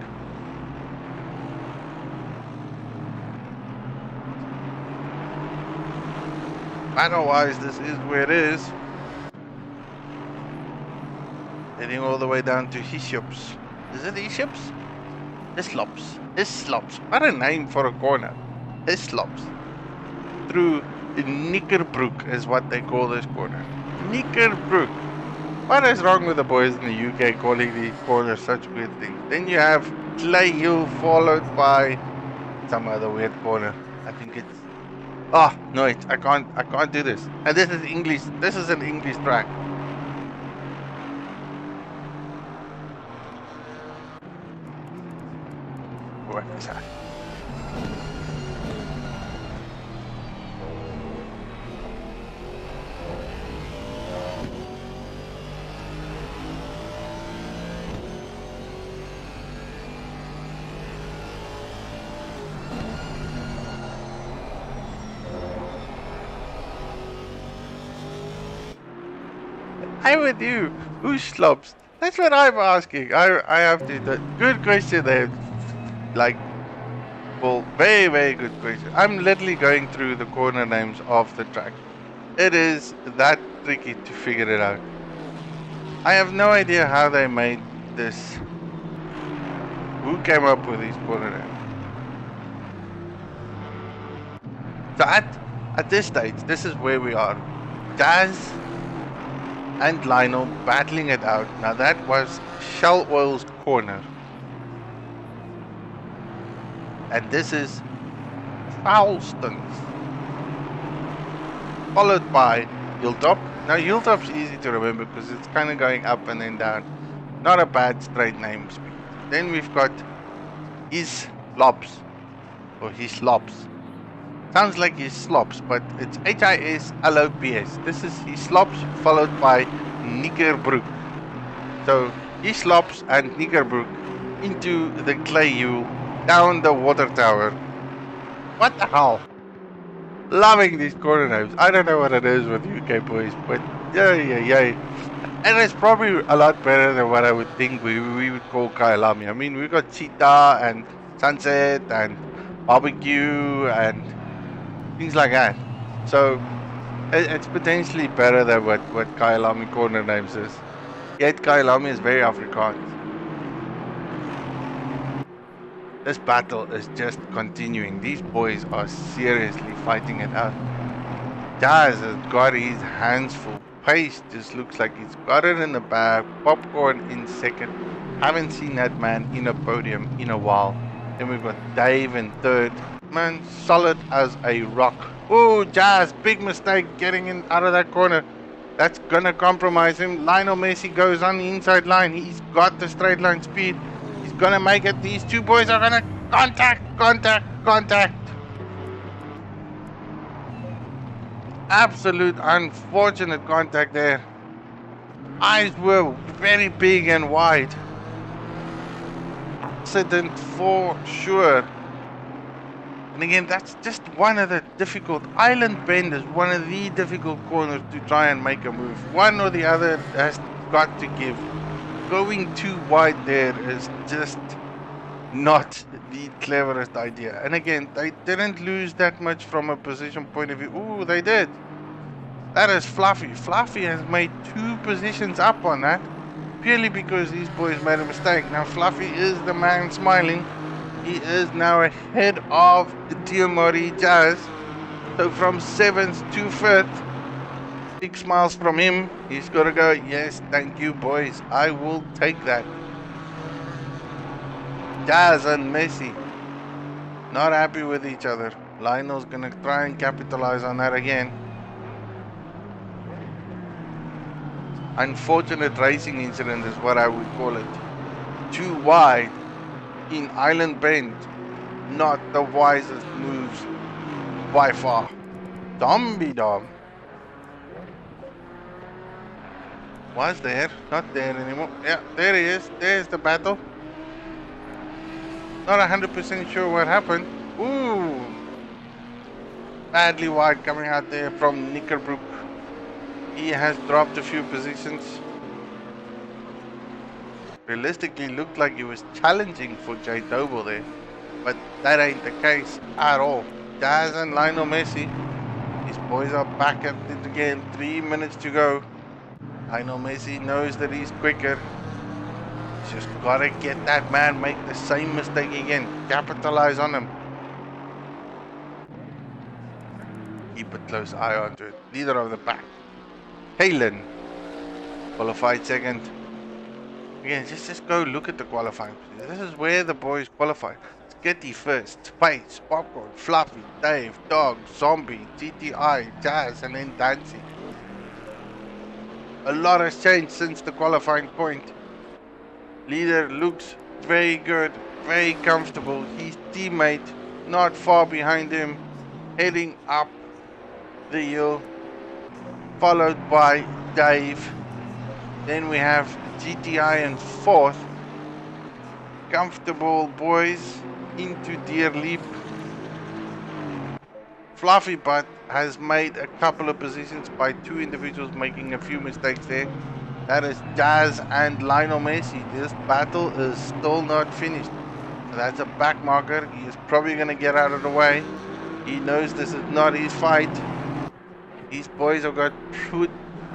Battle-wise, this is where it is. Heading all the way down to Hishops. Is it Hishops? Hislops. Hislops. What a name for a corner. Hislops. Through Knickerbrook is what they call this corner. Knickerbrook. What is wrong with the boys in the UK calling these corners such weird things? Then you have Clay Hill followed by some other weird corner. I think it's... Oh, no, I can't do this. And this is English. This is an English track. What is that? I'm with you. Who slops? That's what I'm asking. I have to. Good question there. Like, well, very, very good question. I'm literally going through the corner names of the track. It is that tricky to figure it out. I have no idea how they made this. Who came up with these corner names? So at this stage, this is where we are. Jazz and Lionel battling it out. Now that was Shell Oil's corner. And this is Foulston's. Followed by Hilltop. Now Hilltop's easy to remember because it's kind of going up and then down. Not a bad straight name speed. Then we've got His Lops. Or His Lops. Sounds like His Slops, but it's H-I-S-L-O-P-S. This is His Slops followed by Knickerbrook. So His Slops and Knickerbrook into the Clay Hill, down the water tower. What the hell? Loving these corner names. I don't know what it is with UK boys, but yeah. And it's probably a lot better than what I would think we would call Kyalami. I mean, we got Cheetah and Sunset and Barbecue and things like that. So it's potentially better than what Kyalami corner names is. Yet Kyalami is very Afrikaans. This battle is just continuing. These boys are seriously fighting it out. Jazz has got his hands full. Pace just looks like he's got it in the bag. Popcorn in second. Haven't seen that man in a podium in a while. Then we've got Dave in third. Man, solid as a rock. Oh, Jazz, big mistake getting in out of that corner. That's gonna compromise him. Lionel Messi goes on the inside line. He's got the straight line speed. He's gonna make it. These two boys are gonna contact. Absolute unfortunate contact there. Eyes were very big and wide. Accident for sure. And again, that's just one of the difficult Island Bend is one of the difficult corners to try and make a move. One or the other has got to give. Going too wide there is just not the cleverest idea. And again, they didn't lose that much from a position point of view. Ooh, they did. That is Fluffy. Fluffy has made 2 positions up on that purely because these boys made a mistake. Now Fluffy is the man smiling. He is now ahead of Diomori Jazz. So from 7th to 5th, 6 miles from him. He's got to go, yes, thank you, boys. I will take that. Jazz and Messi not happy with each other. Lionel's going to try and capitalize on that again. Unfortunate racing incident is what I would call it. Too wide in Island Bend. Not the wisest moves by far. Zombie Dom. Was there? Not there anymore. Yeah, there he is. There's the battle. Not 100% sure what happened. Ooh. Badly wide coming out there from Knickerbrook. He has dropped a few positions. Realistically looked like he was challenging for Jay Doble there. But that ain't the case at all. Jazz and Lionel Messi. These boys are back at it again. 3 minutes to go. Lionel Messi knows that he's quicker. He's just gotta get that man, make the same mistake again. Capitalize on him. Keep a close eye onto it. Leader of the pack. Kalen. Qualified second. Again, just go look at the qualifying. This is where the boys qualify. Skitty first. Space, Popcorn, Fluffy, Dave, Dog, Zombie, GTI, Jazz, and then Dancy. A lot has changed since the qualifying point. Leader looks very good, very comfortable. His teammate not far behind him, heading up the hill, followed by Dave. Then we have GTI in fourth. Comfortable boys into Deer Leap. Fluffy Butt has made a couple of positions by two individuals making a few mistakes there. That is Jazz and Lionel Messi. This battle is still not finished. That's a back marker. He is probably going to get out of the way. He knows this is not his fight. These boys have got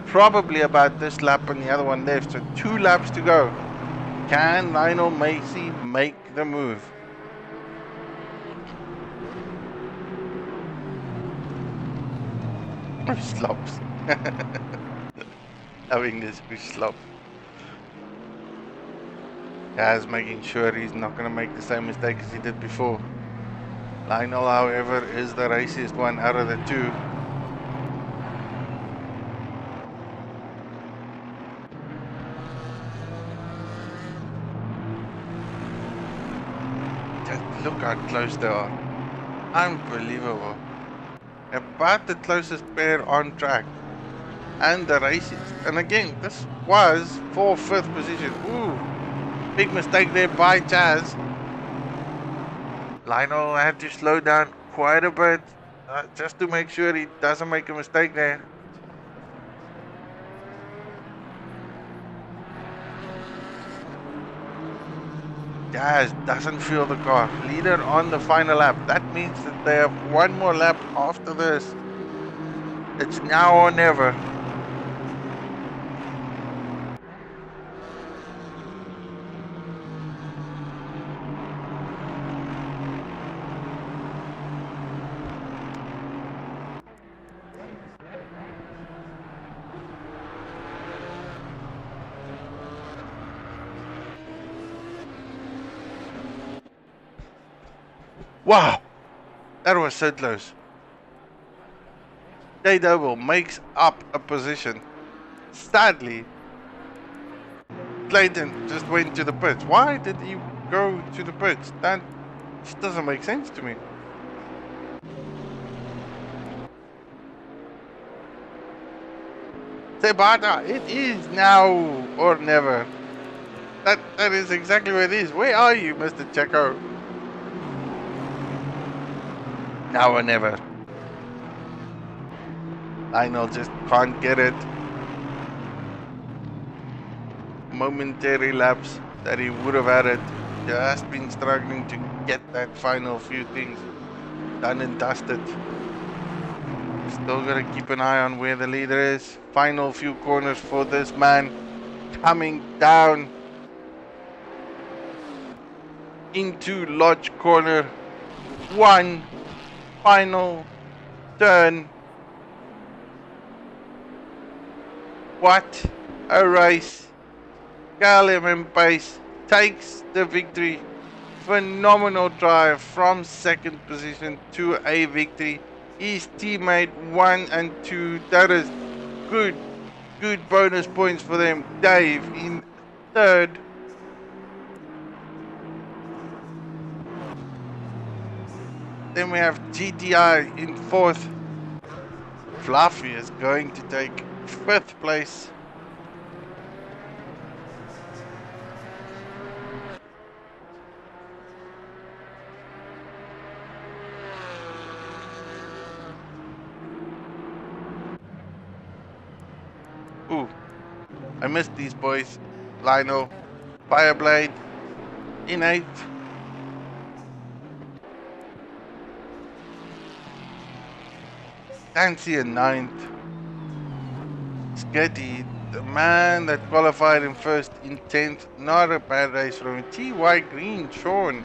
probably about this lap and the other one left. So 2 laps to go. Can Lionel Messi make the move? Slops. Having this slop. Gaz making sure he's not going to make the same mistake as he did before. Lionel, however, is the raciest one out of the two. Just look how close they are. Unbelievable. About the closest pair on track. And the raciest. And again, this was for 5th position. Ooh. Big mistake there by Jazz. Lionel had to slow down quite a bit just to make sure he doesn't make a mistake there. Jazz doesn't feel the car. Leader on the final lap. That means that they have one more lap after this. It's now or never. Wow, that was so close. J Double makes up a position. Sadly, Clayton just went to the pits. Why did he go to the pits? That just doesn't make sense to me. Sebata, it is now or never. That is exactly what it is. Where are you, Mr. Checo? Now or never. Lionel just can't get it. Momentary lapse that he would have had it. Just been struggling to get that final few things done and dusted. Still gotta keep an eye on where the leader is. Final few corners for this man. Coming down into Lodge corner. One final turn. What a race. Carl Pace takes the victory. Phenomenal drive from second position to a victory. His teammate 1 and 2. That is good bonus points for them. Dave in third. Then we have GTI in fourth. Fluffy is going to take fifth place. Ooh, I missed these boys. Lionel, Fireblade in eighth. Nancy in ninth. Sketty, the man that qualified in first in 10th. Not a bad race from him. TY Green, Sean.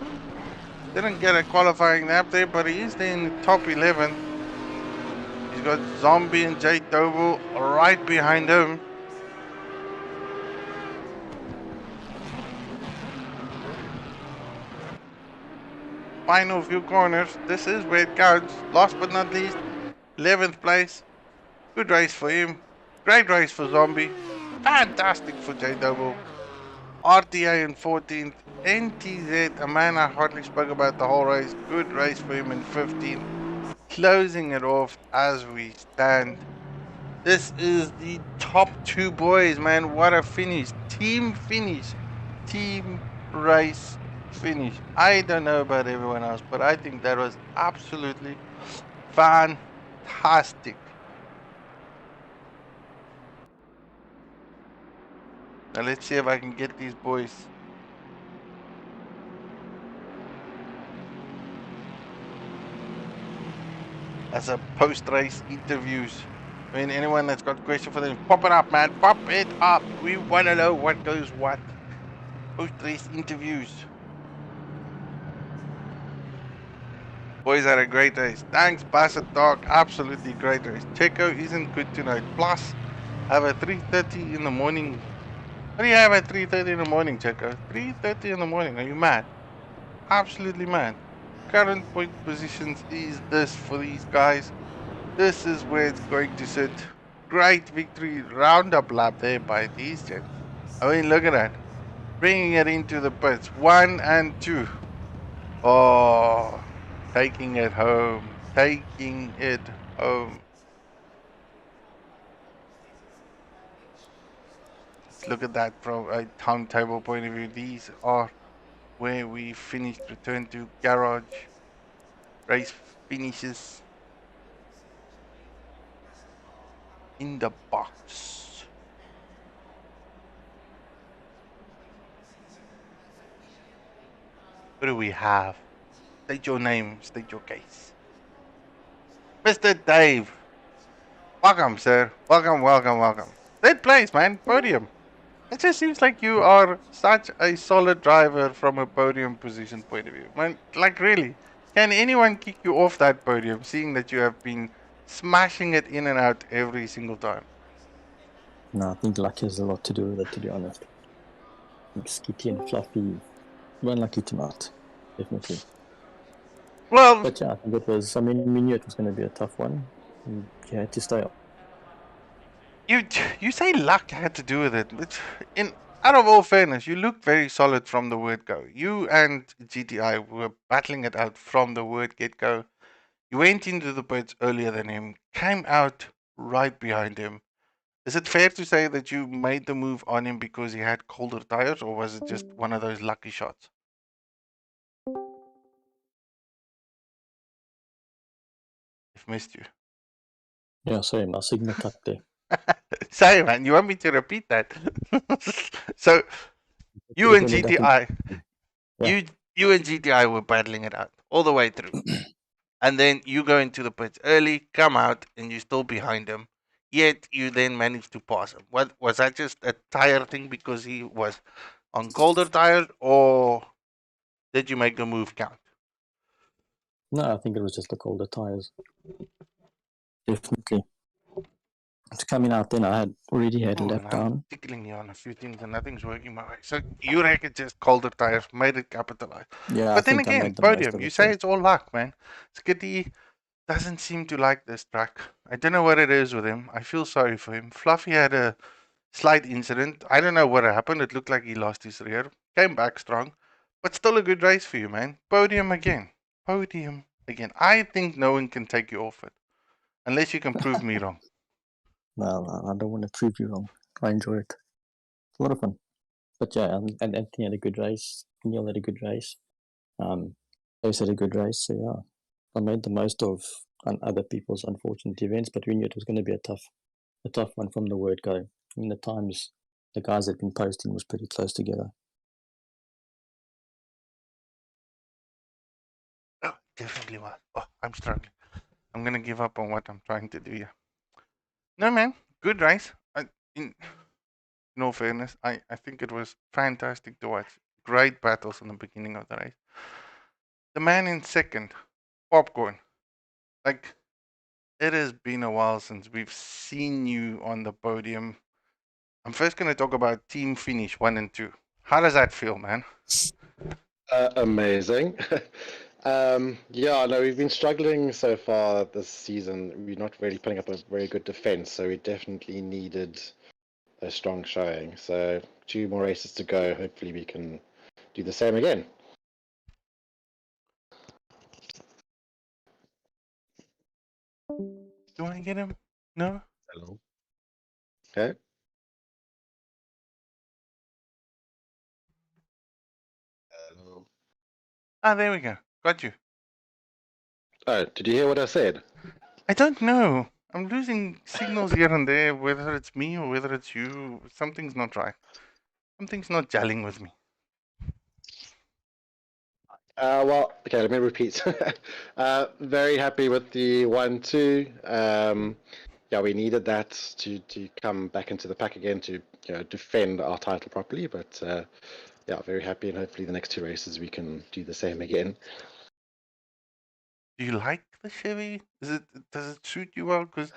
Didn't get a qualifying lap there, but he is there in the top 11. He's got Zombie and Jay Doble right behind him. Final few corners. This is where it counts. Last but not least, 11th place. Good race for him. Great race for Zombie. Fantastic for J Double. RTA in 14th. NTZ, a man I hardly spoke about the whole race. Good race for him in 15th. Closing it off as we stand. This is the top two boys, man. What a finish. Team finish. Team race finish. I don't know about everyone else, but I think that was absolutely fantastic. Now let's see if I can get these boys. As a post-race interviews. I mean, anyone that's got a question for them, pop it up, man. Pop it up. We want to know what goes what. Post-race interviews. Boys had a great race. Thanks, Bassett Dog. Absolutely great race. Checo isn't good tonight. Plus, I have a 3:30 in the morning. What do you have at 3:30 in the morning, Checo? 3:30 in the morning. Are you mad? Absolutely mad. Current point positions is this for these guys. This is where it's going to sit. Great victory roundup lap there by these gents. I mean, look at that. Bringing it into the pits. 1 and 2. Oh, taking it home. Taking it home. Let's look at that from a timetable point of view. These are where we finished. Return to garage. Race finishes in the box. What do we have? State your name, state your case. Mr. Dave. Welcome, sir. Welcome, welcome, welcome. Third place, man. Podium. It just seems like you are such a solid driver from a podium position point of view. Man, like really. Can anyone kick you off that podium, seeing that you have been smashing it in and out every single time? No, I think luck has a lot to do with it, to be honest. Skitty and Fluffy were unlucky tonight, definitely. Well, but yeah, I think it was, I mean, we knew it was going to be a tough one. You had to stay up. You say luck had to do with it, but out of all fairness, you looked very solid from the word go. You and GTI were battling it out from the word get go. You went into the pits earlier than him, came out right behind him. Is it fair to say that you made the move on him because he had colder tires, or was it just one of those lucky shots? I've missed you. Yeah, sorry, my signal cut there. Sorry, man. You want me to repeat that? So, you and GTI, Yeah. you and GTI were battling it out all the way through, and then you go into the pits early, come out, and you're still behind him. Yet you then managed to pass him. What was that? Just a tire thing because he was on colder tires, or did you make the move count? No, I think it was just the colder tires. Definitely. It's coming out then. I had already had a Oh, lap and I'm down. tickling you on a few things and nothing's working my way. So you reckon just colder tires made it capitalize. Yeah, I But then think I again, made the most podium, of you it. say it's all luck, man. Skitty doesn't seem to like this track. I don't know what it is with him. I feel sorry for him. Fluffy had a slight incident. I don't know what happened. It looked like he lost his rear. Came back strong. But still a good race for you, man. Podium again. Podium again. I think no one can take you off it. Unless you can prove me wrong. No, I don't want to prove you wrong. I enjoy it. It's a lot of fun. But yeah, and Anthony had a good race. Neil had a good race. Ace had a good race. So yeah, I made the most of other people's unfortunate events, but we knew it was going to be a tough one from the word go. I mean, the times the guys had been posting was pretty close together. Oh, definitely was. Oh, I'm struggling. I'm gonna give up on what I'm trying to do here. No, man, good race. In no fairness, I think it was fantastic to watch. Great battles in the beginning of the race. The man in second, Popcorn. Like, it has been a while since we've seen you on the podium. I'm first gonna talk about team finish 1 and 2. How does that feel, man? Amazing. Yeah, no, we've been struggling so far this season. We're not really putting up a very good defense, so we definitely needed a strong showing. So, 2 more races to go. Hopefully, we can do the same again. Do I get him? No? Hello. Okay. Hello. Ah, there we go. Got you. Oh, did you hear what I said? I don't know. I'm losing signals here and there, whether it's me or whether it's you. Something's not right. Something's not gelling with me. Well, okay, let me repeat. Very happy with the 1-2. Yeah, we needed that to come back into the pack again to defend our title properly. But yeah, very happy, and hopefully the next 2 races we can do the same again. Do you like the Chevy? Does it suit you well? Because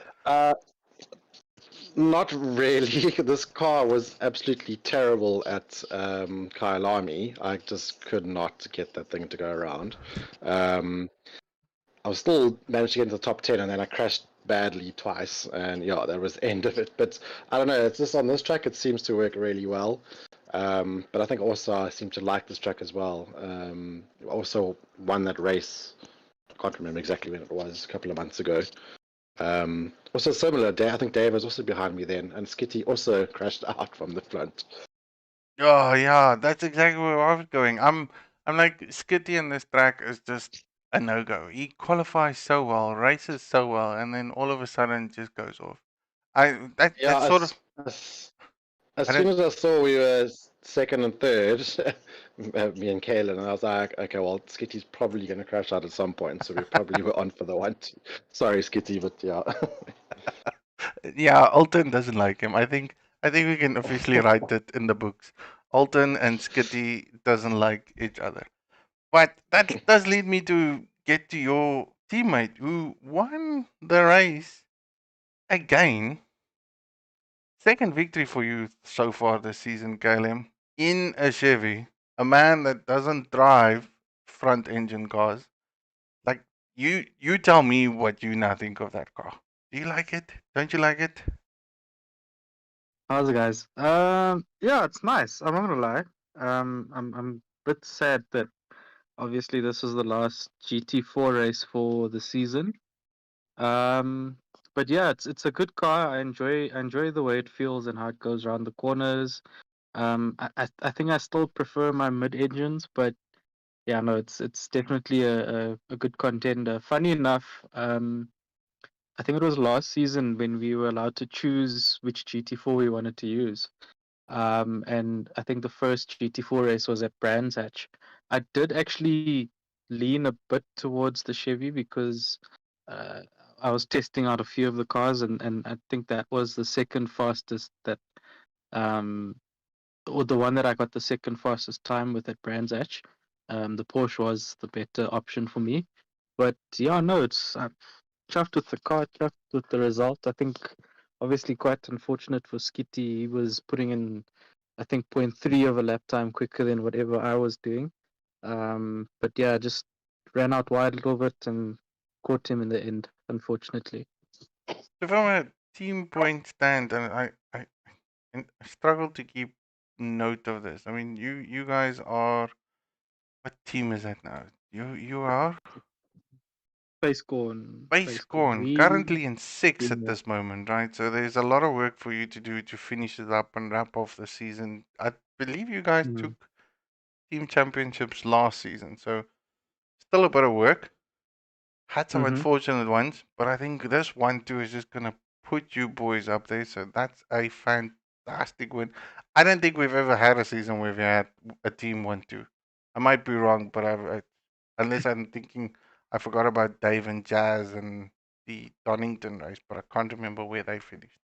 Not really. This car was absolutely terrible at Kyalami. I just could not get that thing to go around. I was still managed to get into the top 10, and then I crashed badly twice, and yeah, that was the end of it. But I don't know, it's just on this track, it seems to work really well. But I think also I seem to like this track as well. Also won that race, I can't remember exactly when it was, a couple of months ago. Also similar, I think Dave was also behind me then, and Skitty also crashed out from the front. oh yeah, that's exactly where I was going. I'm like Skitty in this track is just a no go. He qualifies so well, races so well, and then all of a sudden just goes off. That's Yeah, sort of as I soon don't as I saw we were second and third, me and Kaylin, and I was like, okay, well, Skitty's probably going to crash out at some point, so we probably were on for the 1-2. Sorry, Skitty, but yeah. yeah, Oulton doesn't like him. I think we can officially write it in the books. Oulton and Skitty doesn't like each other. But that does lead me to get to your teammate who won the race again. Second victory for you so far this season, KLM, in a Chevy. A man that doesn't drive front engine cars. Like you tell me what you now think of that car. Do you like it? Don't you like it? How's it, guys? Yeah, it's nice. I'm not gonna lie. I'm a bit sad that obviously this is the last GT4 race for the season. Um, but yeah, it's a good car. I enjoy the way it feels and how it goes around the corners. I think I still prefer my mid engines, but yeah, no, it's definitely a good contender. Funny enough, I think it was last season when we were allowed to choose which GT4 we wanted to use. And I think the first GT4 race was at Brands Hatch. I did actually lean a bit towards the Chevy because uh, I was testing out a few of the cars, and I think that was the second fastest that, um, or the one that I got the second fastest time with at Brands Hatch. The Porsche was the better option for me. But yeah, no, I'm chuffed with the car, chuffed with the result. I think obviously quite unfortunate for Skitty. He was putting in, I think, 0.3 of a lap time quicker than whatever I was doing. But yeah, just ran out wide a little bit and caught him in the end, unfortunately. So from a team point stand, and I struggle to keep note of this. I mean, you guys are, what team is that now? You are Face corn, base face corn. corn, We, currently in 6 at yeah. this moment, right? So there's a lot of work for you to do to finish it up and wrap off the season. I believe you guys Mm. took team championships last season, so still a bit of work. Had some Mm-hmm. unfortunate ones, but I think this 1-2 is just gonna put you boys up there. So that's a fantastic win. I don't think we've ever had a season where we had a team 1-2. I might be wrong, but unless I'm thinking, I forgot about Dave and Jazz and the Donington race, but I can't remember where they finished.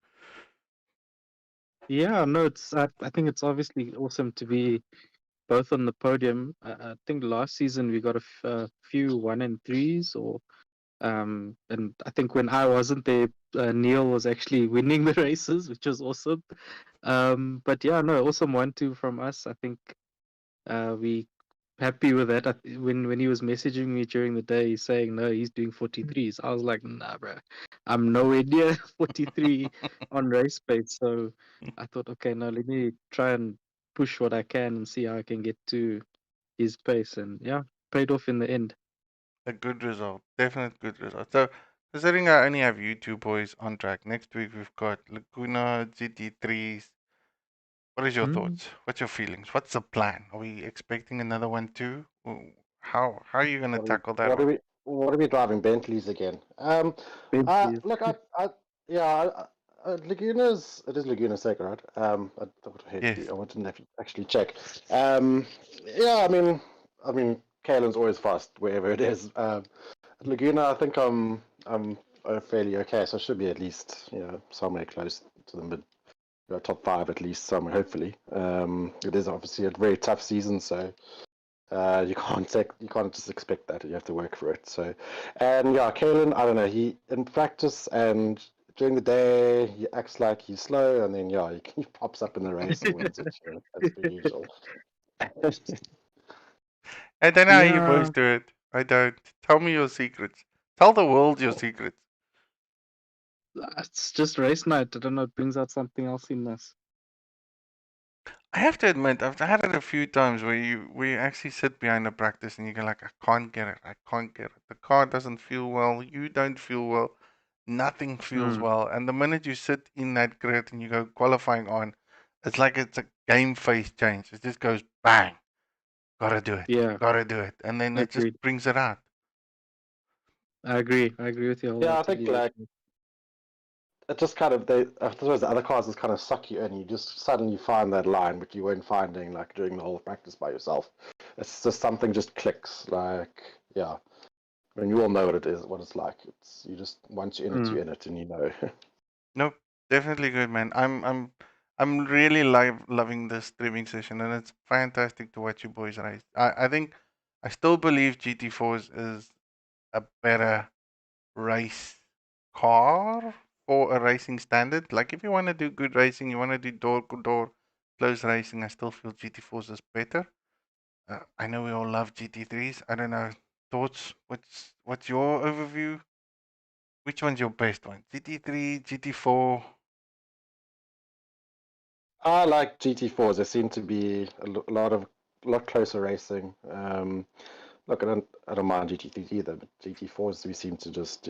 Yeah, no, it's. I think it's obviously awesome to be both on the podium. I think last season we got a few 1 and 3s, or and I think when I wasn't there, Neil was actually winning the races, which was awesome. But yeah, no, awesome 1-2 from us. I think we happy with that. When he was messaging me during the day, he's saying no, he's doing 43s. I was like, nah, bro, I'm nowhere near 43 on race pace. So I thought, okay, no, let me try and push what I can and see how I can get to his pace. And yeah, paid off in the end. A good result, definite good result. So, considering I only have you two boys on track, next week we've got Laguna GT3s. What is your Mm. thoughts? What's your feelings? What's the plan? Are we expecting another one too? How are you gonna tackle that one? What are we driving Bentleys again? Bentley's. Look, yeah, Laguna's, it is Laguna Seca, right? Yes. I wanted to actually check. Yeah, I mean, Kalen's always fast wherever it is. At Laguna, I think I'm fairly okay, so I should be at least, somewhere close to the mid, top five at least somewhere, hopefully. It is obviously a very tough season, so you can't just expect that. You have to work for it. So, and yeah, Kalen, I don't know. He in practice and during the day he acts like he's slow, and then yeah, he pops up in the race and wins it. That's the usual. I don't know how you boys Yeah, do it. I don't. Tell me your secrets. Tell the world your secrets. it's just race night. I don't know. It brings out something else in us. I have to admit, I've had it a few times where you actually sit behind a practice and you go like, I can't get it. I can't get it. The car doesn't feel well. You don't feel well. Nothing feels Mm. well. And the minute you sit in that grid and you go qualifying on, it's like it's a game face change. It just goes bang. Gotta do it. Yeah, Gotta do it. And then it just agreed. brings it out. I agree. I agree with you Yeah, I think wholeheartedly. like it just kind of I suppose the other cars just kind of suck you in. You just suddenly find that line, which you weren't finding like during the whole practice by yourself. It's just something just clicks. Like yeah, I mean, you all know what it is, what it's like. It's you just once you're in it, Mm. you're in it, and you know. Nope, definitely good, man. I'm really loving this streaming session, and it's fantastic to watch you boys race. I think I still believe GT4s is a better race car for a racing standard. Like if you want to do good racing, you want to do door to door close racing, I still feel GT4s is better. I know we all love GT3s. I don't know thoughts. What's your overview? Which one's your best one? GT3, GT4? I like GT4s. There seem to be a lot closer racing. Look, I don't mind GT3s either, but GT4s we seem to just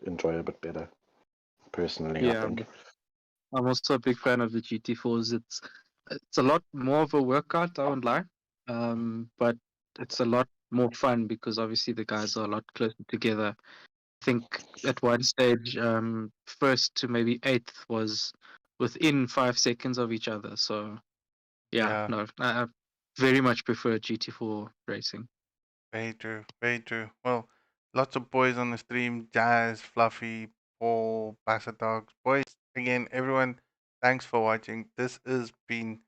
enjoy a bit better. Personally, I Yeah, think. I'm also a big fan of the GT4s. It's a lot more of a workout, I won't lie. But it's a lot more fun because obviously the guys are a lot closer together. I think at one stage, first to maybe eighth was within 5 seconds of each other. So yeah, Yeah. no, I very much prefer GT4 racing. Very true. Very true. Well, lots of boys on the stream. Jazz, Fluffy, Paul, Basset Dogs. Boys, again, everyone, thanks for watching. This has been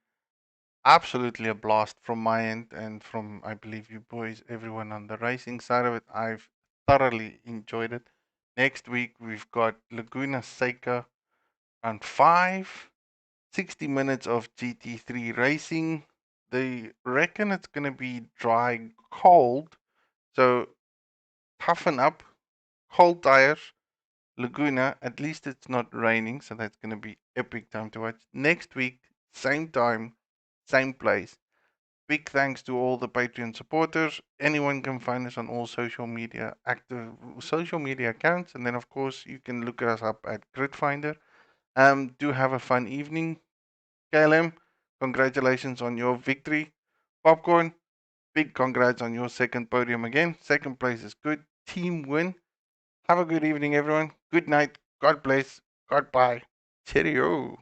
absolutely a blast from my end and from, I believe, you boys, everyone on the racing side of it. I've thoroughly enjoyed it. Next week, we've got Laguna Seca. round 5, 60 minutes of GT3 racing. They reckon it's going to be dry, cold, so toughen up, cold tires, Laguna. At least it's not raining, so that's going to be epic time to watch. Next week, same time, same place. Big thanks to all the Patreon supporters. Anyone can find us on all social media accounts, and then of course you can look us up at Gridfinder. Do have a fun evening. KLM, congratulations on your victory. Popcorn, big congrats on your second podium again. Second place is good. Team win. Have a good evening, everyone. Good night. God bless. Goodbye. Cheerio.